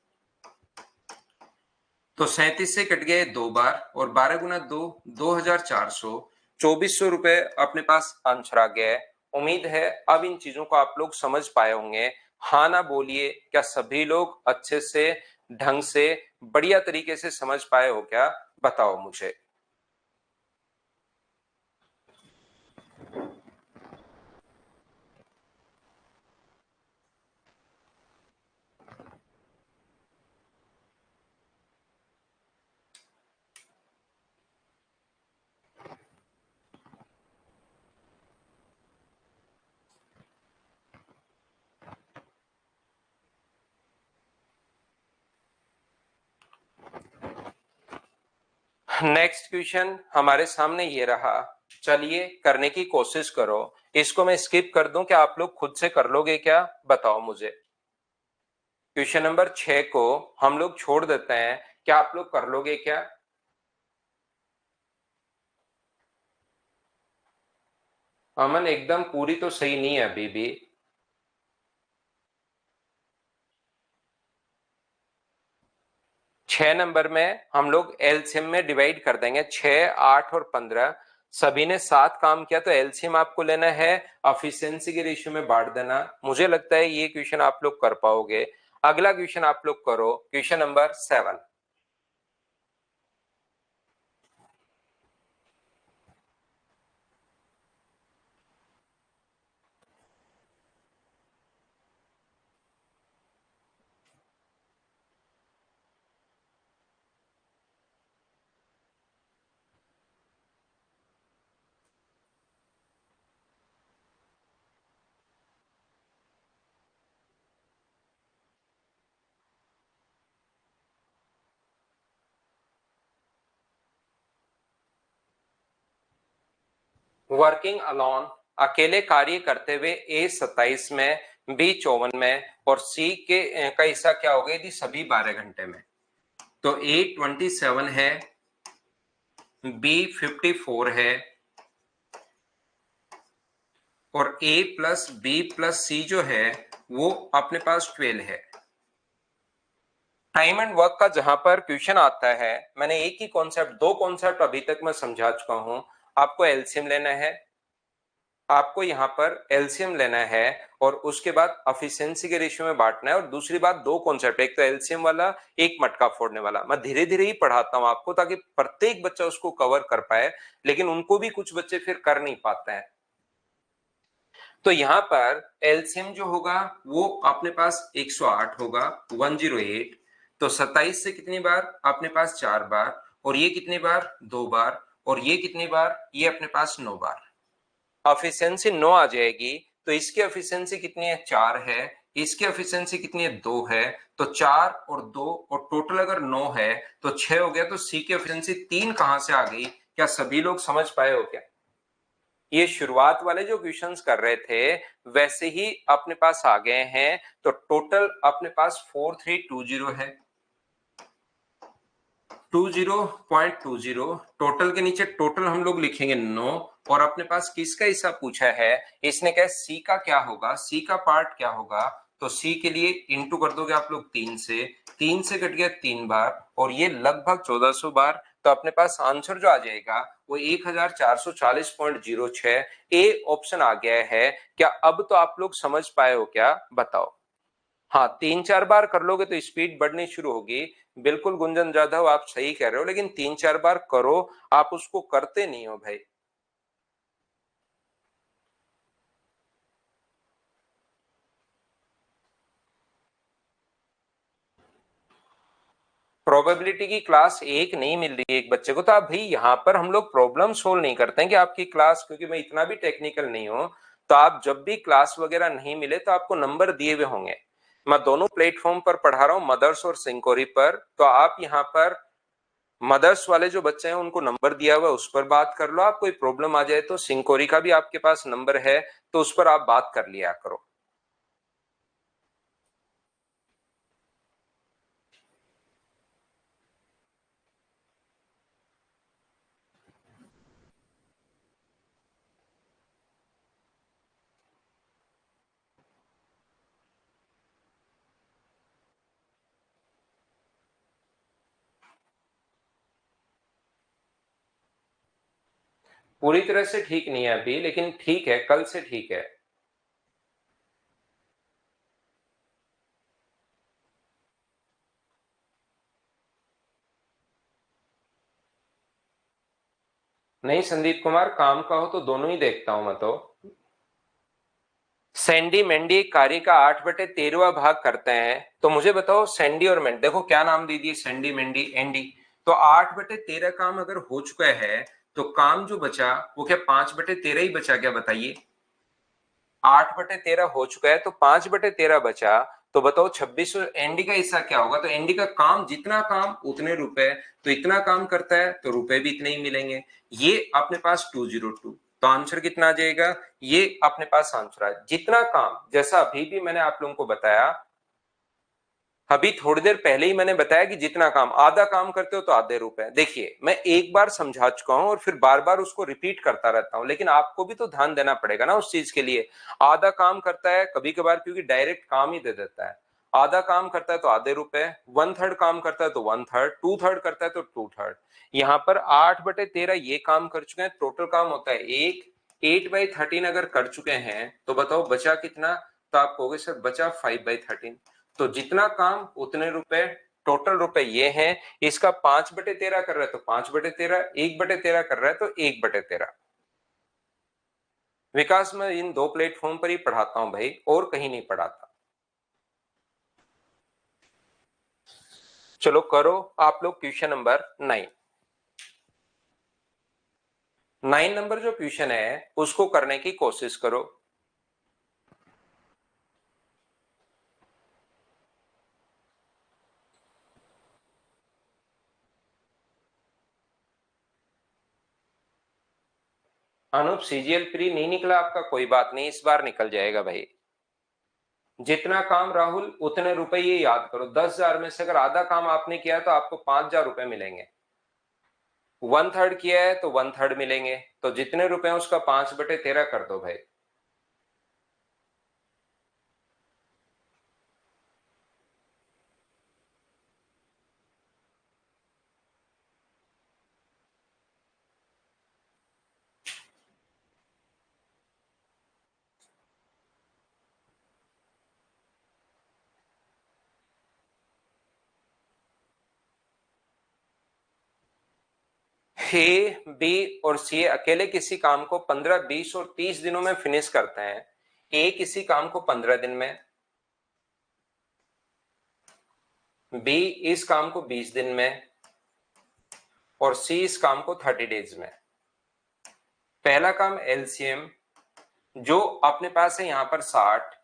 तो 37 से कट गए 2 बार और 12 गुना 2 2400, 2400 रुपए अपने पास आंसर आ गया है। उम्मीद है अब इन चीजों को आप लोग समझ पाए होंगे। हाँ ना बोलिए, क्या सभी लोग अच्छे से ढंग से बढ़िया तरीके से समझ पाए हो क्या? बताओ मुझे। नेक्स्ट क्वेश्चन हमारे सामने ये रहा चलिए करने की कोशिश करो। इसको मैं स्किप कर दूं क्या आप लोग खुद से कर लोगे क्या, बताओ मुझे। क्वेश्चन नंबर 6 को हम लोग छोड़ देते हैं, क्या आप लोग कर लोगे क्या? अमन एकदम पूरी तो सही नहीं है अभी भी। 6 नंबर में हम लोग एलसीएम में डिवाइड कर देंगे, 6, 8 और 15। सभी ने 7 काम किया तो एलसीएम आपको लेना है, एफिशिएंसी के रेशियो में बांट देना। मुझे लगता है ये क्वेश्चन आप लोग कर पाओगे। अगला क्वेश्चन आप लोग करो, क्वेश्चन नंबर 7। वर्किंग अलॉन, अकेले कार्य करते हुए ए 27 में, बी 54 में और सी के का हिस्सा क्या होगा यदि सभी 12 घंटे में। तो ए 27 है, बी 54 है और ए प्लस बी प्लस सी जो है वो अपने पास 12 है। टाइम एंड वर्क का जहां पर क्वेश्चन आता है, मैंने एक ही कॉन्सेप्ट, दो कॉन्सेप्ट अभी तक मैं समझा चुका हूं। आपको एलसीएम लेना है, आपको यहाँ पर एलसीएम लेना है और उसके बाद एफिशिएंसी के रेशियो में बांटना है। और दूसरी बात, दो कॉन्सेप्ट, एक तो एलसीएम वाला, एक मटका फोड़ने वाला। मैं धीरे धीरे ही पढ़ाता हूं आपको ताकि प्रत्येक बच्चा उसको कवर कर पाए, लेकिन उनको भी कुछ बच्चे फिर कर नहीं पाते हैं। तो यहाँ पर एलसीएम जो होगा वो अपने पास 108 होगा, 108। तो 27 से कितनी बार अपने पास 4 बार, और ये कितनी बार 2 बार, और ये कितनी बार, ये अपने पास 9 बार। एफिशिएंसी 9 आ जाएगी। तो इसकी एफिशिएंसी कितनी है, 4 है। इसकी एफिशिएंसी कितनी है, 2 है। तो 4 और 2 और टोटल अगर 9 है तो 6 हो गया। तो सी की एफिशिएंसी 3 कहां से आ गई, क्या सभी लोग समझ पाए हो क्या? ये शुरुआत वाले जो क्वेश्चंस कर रहे थे वैसे ही अपने पास आ गए हैं। तो टोटल अपने पास 4320 है, 20.20। टोटल के नीचे टोटल हम लोग लिखेंगे 9। और अपने पास किसका हिस्सा पूछा है, इसने कहा सी का क्या होगा, सी का पार्ट क्या होगा। तो सी के लिए इंटू कर दोगे आप लोग 3 से, 3 से कट गया 3 बार और ये लगभग 1400 बार। तो अपने पास आंसर जो आ जाएगा वो 1440.06 ए ऑप्शन आ गया है। क्या अब तो आप लोग समझ पाए हो क्या, बताओ। हाँ, 3-4 बार कर लोगे तो स्पीड बढ़नी शुरू होगी। बिल्कुल गुंजन जाधव, आप सही कह रहे हो, लेकिन 3-4 बार करो, आप उसको करते नहीं हो भाई। प्रोबेबिलिटी की क्लास एक नहीं मिल रही है एक बच्चे को, तो आप भाई यहाँ पर हम लोग प्रॉब्लम सोल्व नहीं करते हैं कि आपकी क्लास, क्योंकि मैं इतना भी टेक्निकल नहीं हूं। तो आप जब भी क्लास वगैरह नहीं मिले तो आपको नंबर दिए हुए होंगे। मैं दोनों प्लेटफॉर्म पर पढ़ा रहा हूँ, मदर्स और सिंकोरी पर। तो आप यहाँ पर मदर्स वाले जो बच्चे हैं उनको नंबर दिया हुआ है, उस पर बात कर लो। आप कोई प्रॉब्लम आ जाए तो सिंकोरी का भी आपके पास नंबर है, तो उस पर आप बात कर लिया करो। पूरी तरह से ठीक नहीं है अभी, लेकिन ठीक है, कल से ठीक है। नहीं संदीप कुमार, काम का हो तो दोनों ही देखता हूं मैं तो। सैंडी मेंडी कार्य का 8/13 भाग करते हैं। तो मुझे बताओ सैंडी और मेंडी, देखो क्या नाम दे दिए, सैंडी मेंडी एंडी। तो 8/13 काम अगर हो चुका है तो काम जो बचा वो क्या 5/13 ही बचा क्या, बताइए। 8/13 हो चुका है तो 5/13 बचा। तो बताओ 26 और एनडी का हिस्सा क्या होगा? तो एनडी का काम, जितना काम उतने रुपए, तो इतना काम करता है तो रुपए भी इतने ही मिलेंगे। ये अपने पास 202, तो आंसर कितना आ जाएगा? ये अपने पास आंसर है जितना काम, जैसा अभी भी मैंने आप लोगों को बताया, अभी थोड़ी देर पहले ही मैंने बताया कि जितना काम, आधा काम करते हो तो आधे रुपए। देखिए मैं एक बार समझा चुका हूं और फिर बार बार उसको रिपीट करता रहता हूं, लेकिन आपको भी तो ध्यान देना पड़ेगा ना उस चीज के लिए। आधा काम करता है कभी कभार, क्योंकि डायरेक्ट काम ही दे देता है। आधा काम करता है तो आधे रुपए, 1/3 काम करता है तो 1/3, 2/3 करता है तो 2/3। यहाँ पर 8/13 ये काम कर चुके हैं, टोटल काम होता है 8/13 अगर कर चुके हैं तो बताओ बचा कितना? तो आप कहोगे सर बचा 5/13। तो जितना काम उतने रुपए, टोटल रुपए ये हैं। इसका 5/13 कर रहा है तो 5/13, 1/13 कर रहा है तो 1/13। विकास मैं इन दो प्लेटफॉर्म पर ही पढ़ाता हूं भाई, और कहीं नहीं पढ़ाता। चलो करो आप लोग क्वेश्चन नंबर 9। 9 नंबर जो क्वेश्चन है उसको करने की कोशिश करो। अनूप सीजीएल प्री नहीं निकला आपका, कोई बात नहीं, इस बार निकल जाएगा भाई। जितना काम राहुल उतने रुपए, ये याद करो। 10,000 में से अगर आधा काम आपने किया तो आपको 5,000 रुपए मिलेंगे। 1/3 किया है तो 1/3 मिलेंगे। तो जितने रुपए हैं उसका 5/13 कर दो भाई। ए, बी और सी अकेले किसी काम को 15, 20 और 30 दिनों में फिनिश करते हैं। ए किसी काम को 15 दिन में, बी इस काम को 20 दिन में, और सी इस काम को 30 डेज में। पहला काम एलसीएम जो अपने पास है यहां पर 60,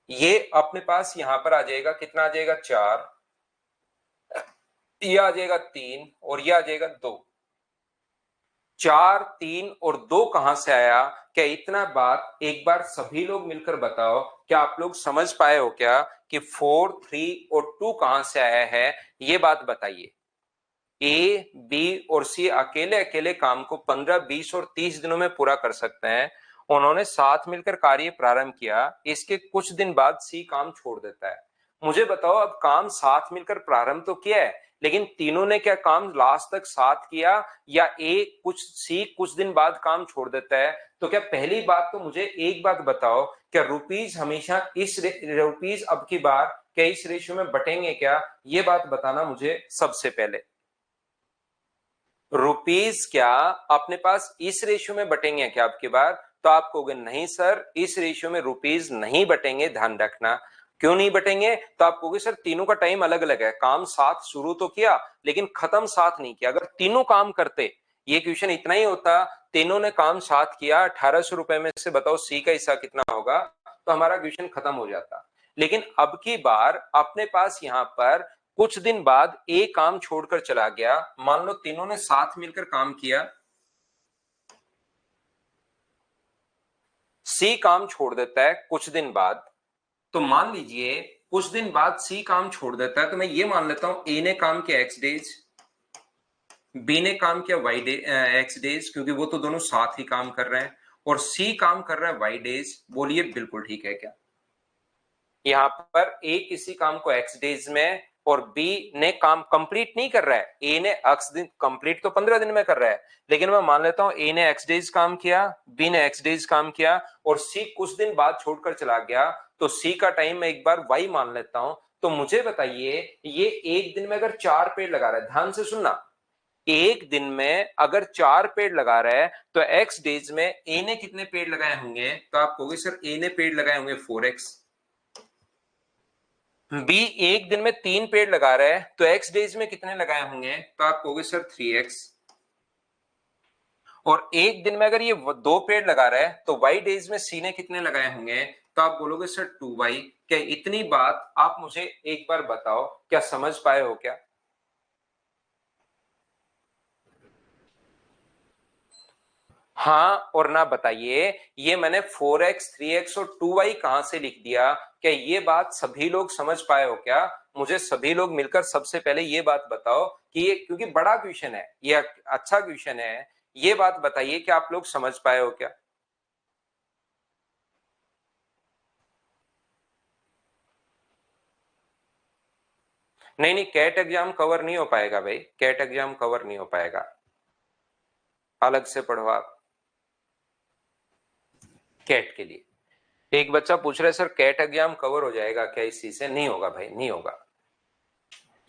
ये अपने पास यहां पर आ जाएगा, कितना आ जाएगा? 4, ये आ जाएगा 3 और ये आ जाएगा 2। 4, 3 और 2 कहां से आया? क्या इतना बात एक बार सभी लोग मिलकर बताओ, क्या आप लोग समझ पाए हो क्या कि 4, 3 और 2 कहां से आया है? ये बात बताइए। ए, बी और सी अकेले अकेले काम को 15, 20 और 30 दिनों में पूरा कर सकते हैं। उन्होंने साथ मिलकर कार्य प्रारंभ किया, इसके कुछ दिन बाद सी काम छोड़ देता है। मुझे बताओ, अब काम साथ मिलकर प्रारंभ तो किया है, लेकिन तीनों ने क्या काम लास्ट तक साथ किया, या ए कुछ सी कुछ दिन बाद काम छोड़ देता है? तो क्या पहली बात तो मुझे एक बात बताओ, क्या रुपीज हमेशा इस रुपीज अब की बार क्या इस रेशियो में बटेंगे क्या? ये बात बताना मुझे सबसे पहले। रुपीज क्या अपने पास इस रेशियो में बटेंगे क्या आपकी बार? तो आप कहोगे नहीं सर, इस रेशियो में रुपीज नहीं बटेंगे, ध्यान रखना। क्यों नहीं बटेंगे? तो आप कहोगे सर तीनों का टाइम अलग अलग है, काम साथ शुरू तो किया लेकिन खत्म साथ नहीं किया। अगर तीनों काम करते, ये क्वेश्चन इतना ही होता, तीनों ने काम साथ किया, 1800 रुपए में से बताओ सी का हिस्सा कितना होगा, तो हमारा क्वेश्चन खत्म हो जाता। लेकिन अब की बार अपने पास यहां पर कुछ दिन बाद ए काम छोड़कर चला गया, मान लो तीनों ने साथ मिलकर काम किया, सी काम छोड़ देता है कुछ दिन बाद। तो मान लीजिए कुछ दिन बाद सी काम छोड़ देता है, तो मैं ये मान लेता हूं ए ने काम किया एक्स डेज, बी ने काम किया वाई डे एक्स डेज, क्योंकि वो तो दोनों साथ ही काम कर रहे हैं, और सी काम कर रहा है वाई डेज। बोलिए बिल्कुल ठीक है क्या? यहां पर ए किसी काम को एक्स डेज में और बी ने काम कंप्लीट नहीं कर रहा है, ए ने एक्स दिन कंप्लीट तो 15 दिन में कर रहा है, लेकिन मैं मान लेता हूं ए ने एक्स डेज काम किया, बी ने एक्स डेज काम किया, और सी कुछ दिन बाद छोड़कर चला गया, तो सी का टाइम मैं एक बार वाई मान लेता हूं। तो मुझे बताइए, ये एक दिन में अगर 4 पेड़ लगा रहा है, ध्यान से सुनना, एक दिन में अगर 4 पेड़ लगा रहा है तो एक्स डेज में ए ने कितने पेड़ लगाए होंगे? तो आप कहोगे सर ए ने पेड़ लगाए होंगे 4x। बी एक दिन में 3 पेड़ लगा रहा है तो एक्स डेज में कितने लगाए होंगे? तो आप कहोगे सर 3x। और एक दिन में अगर ये 2 पेड़ लगा रहा है तो वाई डेज में सी ने कितने लगाए होंगे? तो आप बोलोगे सर 2y। क्या इतनी बात आप मुझे एक बार बताओ, क्या समझ पाए हो क्या? हाँ और ना बताइए, ये मैंने 4x 3x और 2y कहां से लिख दिया? क्या ये बात सभी लोग समझ पाए हो क्या? मुझे सभी लोग मिलकर सबसे पहले ये बात बताओ कि ये, क्योंकि बड़ा क्वेश्चन है ये, अच्छा क्वेश्चन है, ये बात बताइए कि आप लोग समझ पाए हो क्या? नहीं नहीं, कैट एग्जाम कवर नहीं हो पाएगा भाई, कैट एग्जाम कवर नहीं हो पाएगा, अलग से पढ़ो आप कैट के लिए। एक बच्चा पूछ रहा है सर कैट एग्जाम कवर हो जाएगा क्या इसी से? नहीं होगा भाई, नहीं होगा।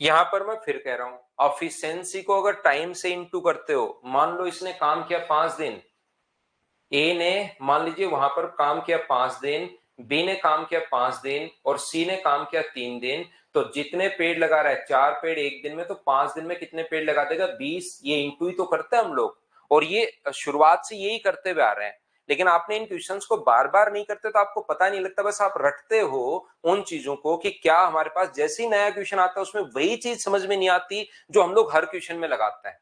यहां पर मैं फिर कह रहा हूं, ऑफिशिएंसी को अगर टाइम से इंटू करते हो, मान लो इसने काम किया 5 दिन, ए ने मान लीजिए वहां पर काम किया 5 दिन, बी ने काम किया 5 दिन और सी ने काम किया 3 दिन, तो जितने पेड़ लगा रहा है, 4 पेड़ एक दिन में, तो 5 दिन में कितने पेड़ लगा देगा? 20। ये इंटू ही तो करते हैं हम लोग, और ये शुरुआत से यही करते हुए आ रहे हैं। लेकिन आपने इन क्वेश्चंस को बार बार नहीं करते तो आपको पता नहीं लगता, बस आप रटते हो उन चीजों को कि क्या हमारे पास जैसे ही नया क्वेश्चन आता है उसमें वही चीज समझ में नहीं आती जो हम लोग हर क्वेश्चन में लगाते हैं।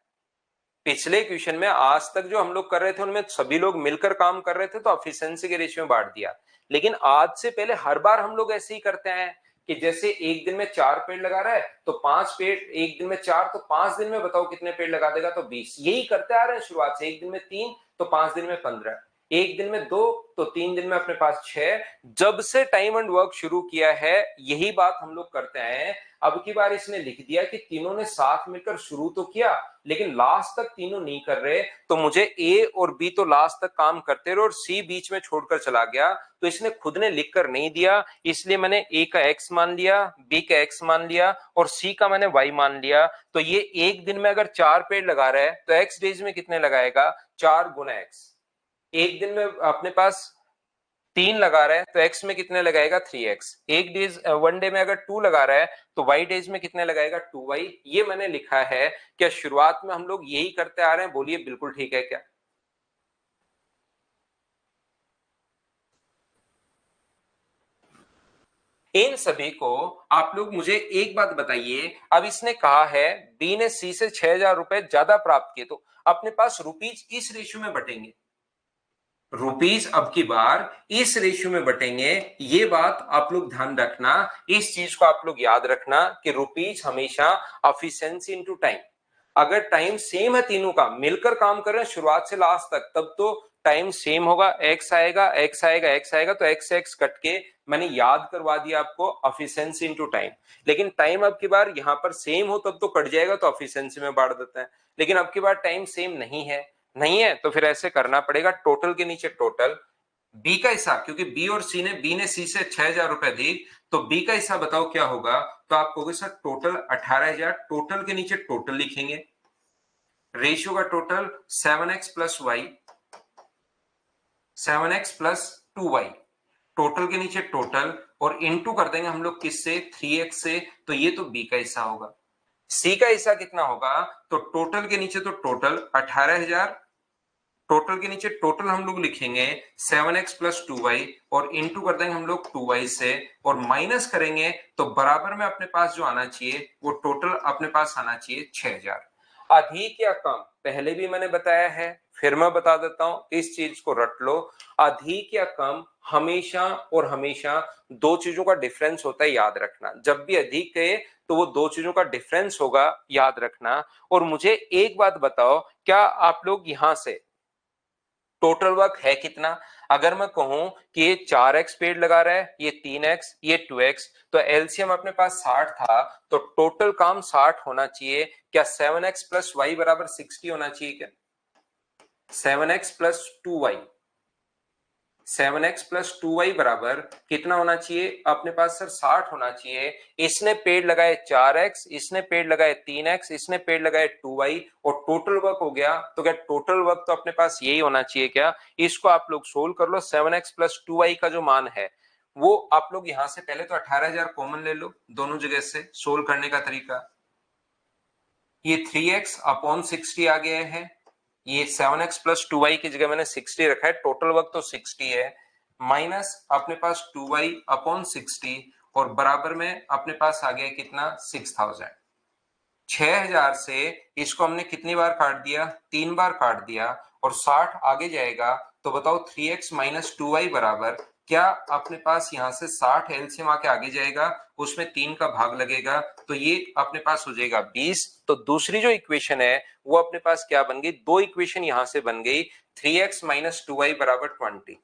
पिछले क्वेश्चन में आज तक जो हम लोग कर रहे थे उनमें सभी लोग मिलकर काम कर रहे थे तो एफिशिएंसी के रेशियो में बांट दिया। लेकिन आज से पहले हर बार हम लोग ऐसे ही करते हैं कि जैसे एक दिन में 4 पेड़ लगा रहा है तो 5 पेड़, एक दिन में 4 तो 5 दिन में बताओ कितने पेड़ लगा देगा? तो 20। यही करते आ रहे हैं शुरुआत से, एक दिन में 3 तो 5 दिन में 15, एक दिन में 2 तो 3 दिन में अपने पास 6। जब से टाइम एंड वर्क शुरू किया है यही बात हम लोग करते हैं। अब की बार इसने लिख दिया कि तीनों ने साथ मिलकर शुरू तो किया लेकिन लास्ट तक तीनों नहीं कर रहे, तो मुझे ए और बी तो लास्ट तक काम करते रहे और सी बीच में छोड़कर चला गया, तो इसने खुद ने लिख कर नहीं दिया, इसलिए मैंने ए का एक्स मान लिया, बी का एक्स मान लिया और सी का मैंने वाई मान लिया। तो ये एक दिन में अगर 4 पेड़ लगा रहा है तो एक्स डेज में कितने लगाएगा? 4 गुना एक्स। एक दिन में अपने पास 3 लगा रहा है तो एक्स में कितने लगाएगा? 3x। एक डेज वन डे में अगर 2 लगा रहा है तो वाई डेज में कितने लगाएगा? 2y। ये मैंने लिखा है। क्या शुरुआत में हम लोग यही करते आ रहे हैं? बोलिए बिल्कुल ठीक है क्या? इन सभी को आप लोग मुझे एक बात बताइए, अब इसने कहा है बी ने सी से 6,000 रुपए ज्यादा प्राप्त किए, तो अपने पास रुपीज इस रेशियो में बटेंगे, रुपीज अब की बार इस रेशियो में बटेंगे। ये बात आप लोग ध्यान रखना, इस चीज को आप लोग याद रखना कि रुपीज हमेशा एफिशिएंसी इनटू टाइम। अगर टाइम सेम है, तीनों का मिलकर काम कर रहे हैं शुरुआत से लास्ट तक, तब तो टाइम सेम होगा, एक्स आएगा एक्स आएगा एक्स आएगा, तो एक्स एक्स कट के मैंने याद करवा दिया आपको एफिशिएंसी इनटू टाइम। लेकिन टाइम अब की बार यहां पर सेम हो तब तो कट जाएगा, तो एफिशिएंसी में बांट देते हैं। लेकिन अब की बार टाइम सेम नहीं है, नहीं है तो फिर ऐसे करना पड़ेगा, टोटल के नीचे टोटल, बी का हिस्सा, क्योंकि बी ने सी से 6,000 रुपए दी, तो बी का हिस्सा बताओ क्या होगा? तो आप कहोगे सर टोटल 18,000, टोटल के नीचे टोटल लिखेंगे, रेशियो का टोटल 7x+y, 7x+2y, टोटल के नीचे टोटल और इनटू कर देंगे हम लोग किससे? 3x से, तो ये तो बी का हिस्सा होगा। सी का हिस्सा कितना होगा? तो टोटल के नीचे तो टोटल 18,000, टोटल के नीचे टोटल हम लोग लिखेंगे 7x+2y और इंटू कर देंगे हम लोग 2y से, और माइनस करेंगे तो बराबर में अपने पास जो आना चाहिए वो टोटल अपने पास आना चाहिए 6,000। अधिक या कम पहले भी मैंने बताया है, फिर मैं बता देता हूं, इस चीज को रट लो। अधिक या कम हमेशा और हमेशा दो चीजों का डिफरेंस होता है, याद रखना। जब भी अधिक कहे तो वो दो चीजों का डिफरेंस होगा, याद रखना। और मुझे एक बात बताओ, क्या आप लोग यहां से टोटल वर्क है कितना? अगर मैं कहूं कि ये 4x पेड़ लगा रहा है, ये 3x, ये 2x, तो एलसीएम अपने पास 60 था, तो टोटल काम 60 होना चाहिए। क्या 7x+y बराबर 60 होना चाहिए क्या? 7x+2y, 7x+2y बराबर कितना होना चाहिए अपने पास? सर 60 होना चाहिए। इसने पेड़ लगाए 4x, इसने पेड़ लगाए 3x, इसने पेड़ लगाए 2y और टोटल वर्क हो गया। तो क्या टोटल वर्क तो अपने पास यही होना चाहिए क्या? इसको आप लोग सोल्व कर लो। 7x+2y का जो मान है वो आप लोग यहां से पहले तो 18,000 कॉमन ले लो दोनों जगह से। सोल्व करने का तरीका, ये 3x/60 आ गया है, ये 7x+2y की जगह मैंने 60 रखा है, टोटल वर्क तो 60 है। माइनस अपने पास 2y/60 और बराबर में अपने पास आ गया कितना 6000। 6000 से इसको हमने कितनी बार काट दिया, 3 बार काट दिया और 60 आगे जाएगा तो बताओ 3x - 2y बराबर क्या अपने पास यहां से 60 एलसीएम आके आगे जाएगा, उसमें 3 का भाग लगेगा तो ये अपने पास हो जाएगा 20। तो दूसरी जो इक्वेशन है वो अपने पास क्या बन गई, दो इक्वेशन यहां से बन गई 3x - 2y बराबर 20।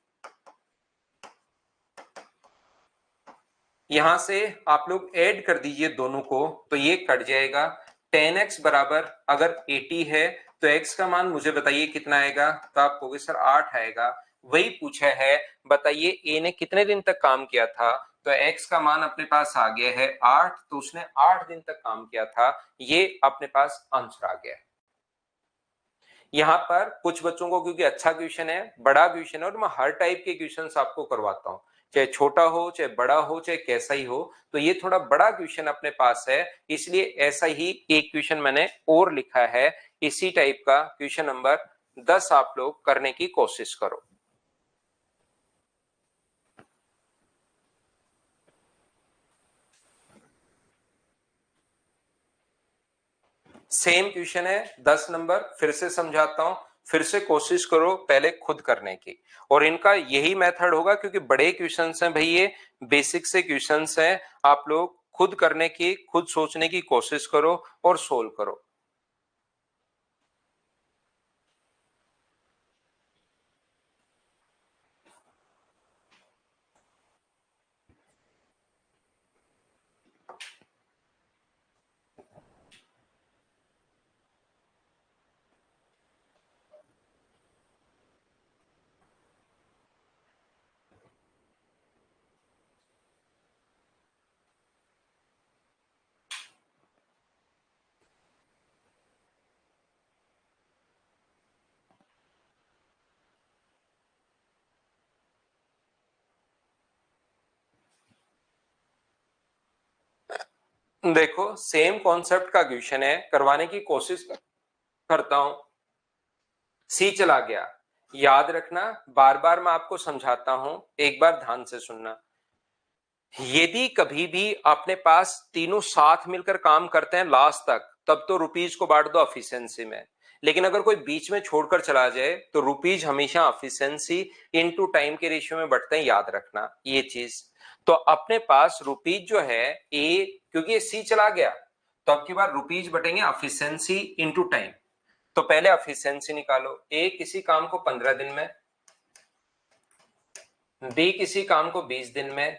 यहां से आप लोग ऐड कर दीजिए दोनों को तो ये कट जाएगा। 10x बराबर अगर 80 है तो x का मान मुझे बताइए कितना आएगा, तो आप कहोगे सर 8 आएगा। वही पूछा है, बताइए ए ने कितने दिन तक काम किया था, तो x का मान अपने पास आ गया है 8, तो उसने 8 दिन तक काम किया था, ये अपने पास आंसर आ गया है। यहाँ पर कुछ बच्चों को क्योंकि अच्छा क्वेश्चन है, बड़ा क्वेश्चन है और मैं हर टाइप के क्वेश्चन आपको करवाता हूँ, चाहे छोटा हो चाहे बड़ा हो चाहे कैसा ही हो, तो ये थोड़ा बड़ा क्वेश्चन अपने पास है, इसलिए ऐसा ही एक क्वेश्चन मैंने और लिखा है। इसी टाइप का क्वेश्चन नंबर 10 आप लोग करने की कोशिश करो। सेम क्वेश्चन है 10 नंबर, फिर से समझाता हूं, फिर से कोशिश करो पहले खुद करने की। और इनका यही मेथड होगा क्योंकि बड़े क्वेश्चंस हैं भाई, ये बेसिक से क्वेश्चंस हैं, आप लोग खुद करने की, खुद सोचने की कोशिश करो और सोल्व करो। देखो सेम कॉन्सेप्ट का क्वेश्चन है, करवाने की कोशिश करता हूं। सी चला गया, याद रखना बार बार मैं आपको समझाता हूं, एक बार ध्यान से सुनना। यदि कभी भी अपने पास तीनों साथ मिलकर काम करते हैं लास्ट तक, तब तो रुपीज को बांट दो एफिशिएंसी में। लेकिन अगर कोई बीच में छोड़कर चला जाए तो रुपीज हमेशा एफिशिएंसी इनटू टाइम के रेशियो में बढ़ते हैं, याद रखना ये चीज। तो अपने पास रुपीज जो है ए, क्योंकि ये सी चला गया तो अब की बार रुपीज बटेंगे एफिशिएंसी इनटू टाइम। तो पहले एफिशिएंसी निकालो, ए किसी काम को 15 दिन में, बी किसी काम को 20 दिन में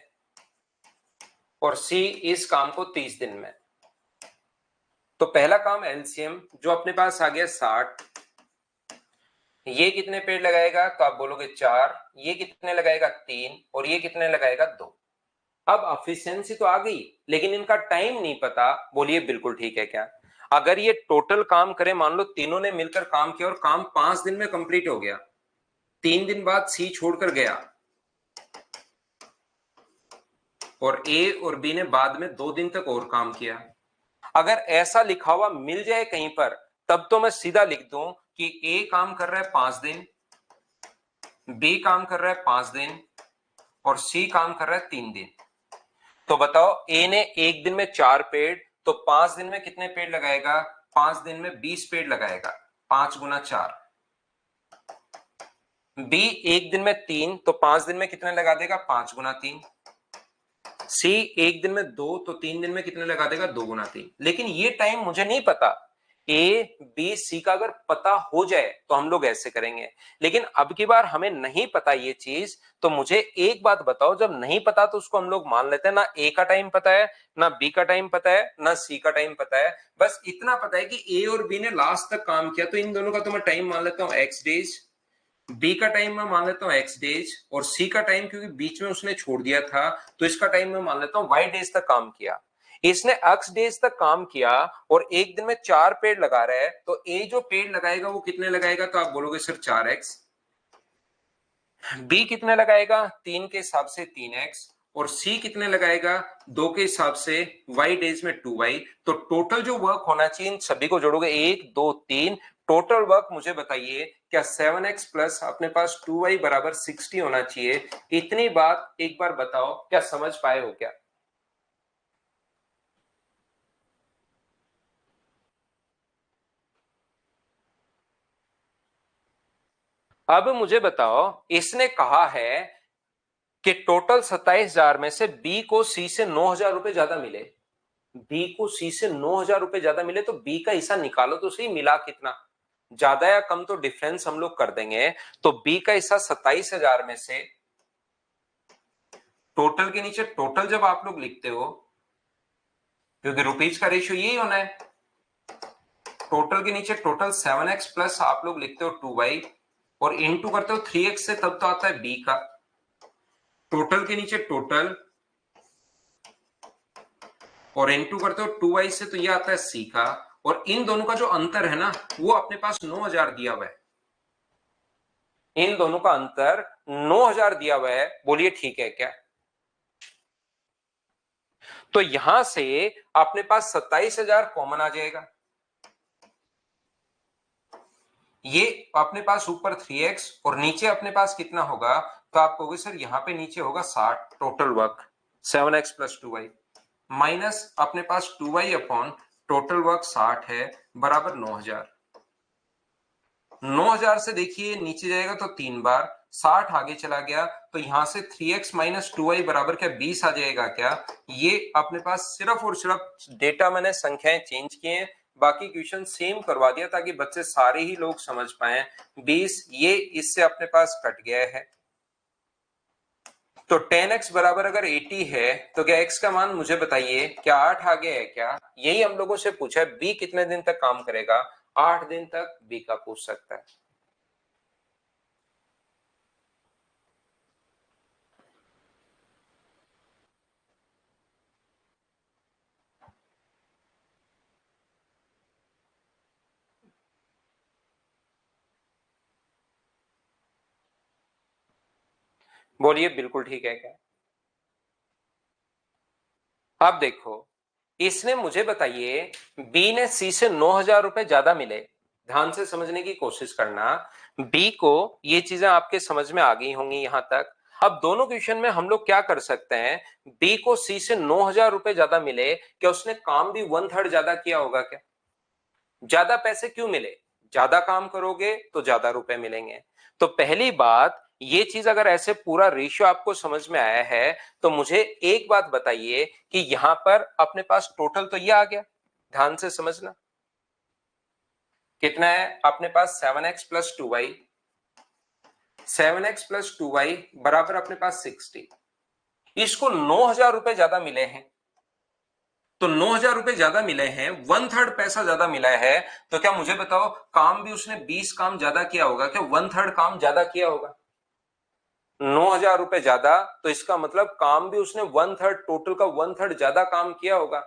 और सी इस काम को 30 दिन में। तो पहला काम एलसीएम जो अपने पास आ गया 60, ये कितने पेड़ लगाएगा, तो आप बोलोगे 4, ये कितने लगाएगा 3 और ये कितने लगाएगा 2। अब एफिशिएंसी तो आ गई लेकिन इनका टाइम नहीं पता, बोलिए बिल्कुल ठीक है क्या। अगर ये टोटल काम करे, मान लो तीनों ने मिलकर काम किया और काम 5 दिन में कंप्लीट हो गया, 3 दिन बाद सी छोड़कर गया और ए और बी ने बाद में 2 दिन तक और काम किया। अगर ऐसा लिखा हुआ मिल जाए कहीं पर, तब तो मैं सीधा लिख दूं कि ए काम कर रहा है 5 दिन, बी काम कर रहा है 5 दिन और सी काम कर रहा है 3 दिन। तो बताओ ए ने एक दिन में 4 पेड़, तो 5 दिन में कितने पेड़ लगाएगा, 5 दिन में 20 पेड़ लगाएगा, 5 गुना 4। बी एक दिन में 3, तो 5 दिन में कितने लगा देगा, 5 गुना 3। सी एक दिन में 2, तो 3 दिन में कितने लगा देगा, 2 गुना 3। लेकिन ये टाइम मुझे नहीं पता, ए बी सी का अगर पता हो जाए तो हम लोग ऐसे करेंगे, लेकिन अब की बार हमें नहीं पता ये चीज। तो मुझे एक बात बताओ, जब नहीं पता तो उसको हम लोग मान लेते हैं, ना ए का टाइम पता है, ना बी का टाइम पता है, ना सी का टाइम पता है, बस इतना पता है कि ए और बी ने लास्ट तक काम किया, तो इन दोनों का तो मैं टाइम मान लेता हूं एक्स डेज, बी का टाइम मैं मान लेता हूं एक्स डेज और सी का टाइम क्योंकि बीच में उसने छोड़ दिया था तो इसका टाइम मैं मान लेता हूं वाई डेज तक काम किया। इसने एक्स डेज तक काम किया और एक दिन में 4 पेड़ लगा रहा है, तो ए जो पेड़ लगाएगा वो कितने लगाएगा, तो आप बोलोगे सर 4x। बी कितने लगाएगा, 3 के हिसाब से 3x और सी कितने लगाएगा, 2 के हिसाब से वाई डेज में 2y। तो टोटल जो वर्क होना चाहिए इन सभी को जोड़ोगे 1 2 3, टोटल वर्क मुझे बताइए, क्या 7x प्लस अपने पास 2y बराबर 60 होना चाहिए? इतनी बात एक बार बताओ, क्या समझ पाए हो क्या? अब मुझे बताओ, इसने कहा है कि टोटल 27,000 में से बी को सी से 9,000 रुपए ज्यादा मिले। बी को सी से 9,000 रुपए ज्यादा मिले तो बी का हिस्सा निकालो तो सही, मिला कितना, ज्यादा या कम तो डिफरेंस हम लोग कर देंगे। तो बी का हिस्सा 27,000 में से, टोटल के नीचे टोटल जब आप लोग लिखते हो, क्योंकि रुपीज का रेशियो यही होना है, टोटल के नीचे टोटल 7x प्लस आप लोग लिखते हो 2y और इनटू करते हो 3x से, तब तो आता है बी का। टोटल के नीचे टोटल और इनटू करते हो 2y से, तो ये आता है सी का। और इन दोनों का जो अंतर है ना, वो अपने पास 9,000 दिया हुआ है। इन दोनों का अंतर 9,000 दिया हुआ है। बोलिए ठीक है क्या? तो यहां से अपने पास 27,000 कॉमन आ जाएगा। ये अपने पास ऊपर 3x और नीचे अपने पास कितना होगा? तो आप कहोगे सर यहां पे नीचे होगा 60 total work, 7x plus 2y minus अपने पास 2y अपॉन टोटल वर्क 60 है बराबर 9,000। 9,000 से देखिए नीचे जाएगा तो 3 बार, 60 आगे चला गया तो यहां से 3x माइनस 2y बराबर क्या 20 आ जाएगा क्या? ये अपने पास सिर्फ और सिर्फ डेटा मैंने संख्याएं चेंज किए हैं, बाकी क्वेश्चन सेम करवा दिया ताकि बच्चे सारे ही लोग समझ पाए। 20 ये इससे अपने पास कट गया है। तो 10x बराबर अगर 80 है तो क्या x का मान मुझे बताइए, क्या 8 आ गया है क्या? यही हम लोगों से पूछा है, b कितने दिन तक काम करेगा? 8 दिन तक b का पूछ सकता है। बोलिए बिल्कुल ठीक है क्या? अब देखो, इसने मुझे बताइए बी ने सी से 9,000 रुपए ज्यादा मिले। ध्यान से समझने की कोशिश करना, बी को ये चीजें आपके समझ में आ गई होंगी यहां तक। अब दोनों क्वेश्चन में हम लोग क्या कर सकते हैं, बी को सी से 9,000 रुपए ज्यादा मिले, क्या उसने काम भी 1/3 ज्यादा किया होगा क्या? ज्यादा पैसे क्यों मिले? ज्यादा काम करोगे तो ज्यादा रुपए मिलेंगे। तो पहली बात, ये चीज अगर ऐसे पूरा रेशियो आपको समझ में आया है तो मुझे एक बात बताइए कि यहां पर अपने पास टोटल तो ये आ गया। ध्यान से समझना, कितना है अपने पास? 7x plus 2y, 7x plus 2y बराबर अपने पास 60। इसको 9,000 रुपए ज्यादा मिले हैं, तो 9,000 रुपए ज्यादा मिले हैं, 1/3 पैसा ज्यादा मिला है। तो क्या मुझे बताओ, काम भी उसने 20 काम ज्यादा किया होगा क्या? 1/3 काम ज्यादा किया होगा। 9,000 रुपए ज्यादा, तो इसका मतलब काम भी उसने 1/3, टोटल का 1/3 ज्यादा काम किया होगा।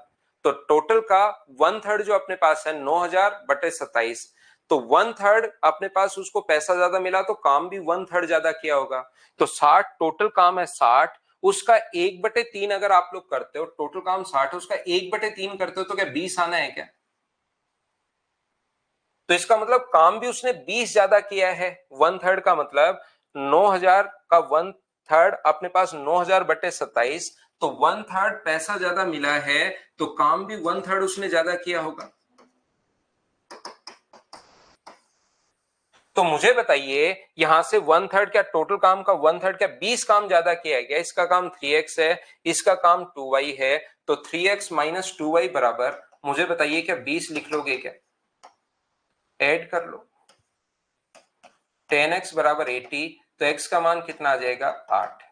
तो टोटल का 1/3 जो अपने पास है 9,000 बटे 27, तो 1/3 अपने पास उसको पैसा ज्यादा मिला तो काम भी 1/3 ज्यादा किया होगा। तो 60 टोटल काम है 60, उसका 1/3 अगर आप लोग करते हो, टोटल काम 60 है उसका 1/3 करते हो तो क्या 20 आना है क्या? तो इसका मतलब काम भी उसने 20 ज्यादा किया है। 1/3 का मतलब 9,000 का 1/3 अपने पास 9,000 बटे 27, तो 1/3 पैसा ज्यादा मिला है तो काम भी 1/3 उसने ज्यादा किया होगा। तो मुझे बताइए यहां से 1/3 क्या टोटल काम का 1/3 क्या 20 काम ज्यादा किया है क्या? इसका काम 3x है, इसका काम 2y है, तो 3x माइनस 2y बराबर मुझे बताइए क्या 20 लिख लोगे क्या? ऐड कर लो, 10x बराबर 80, तो x का मान कितना आ जाएगा? 8।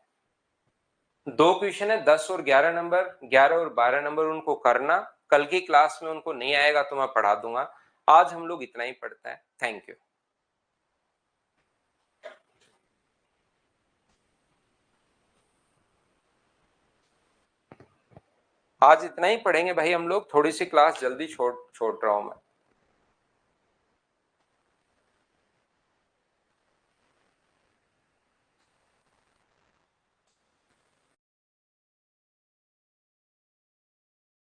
दो क्वेश्चन है, 10 और 11 नंबर, 11 और 12 नंबर उनको करना, कल की क्लास में उनको नहीं आएगा तो मैं पढ़ा दूंगा। आज हम लोग इतना ही पढ़ते हैं। Thank you. आज इतना ही पढ़ेंगे भाई हम लोग, थोड़ी सी क्लास जल्दी छोड़ छोड़ रहा हूं मैं।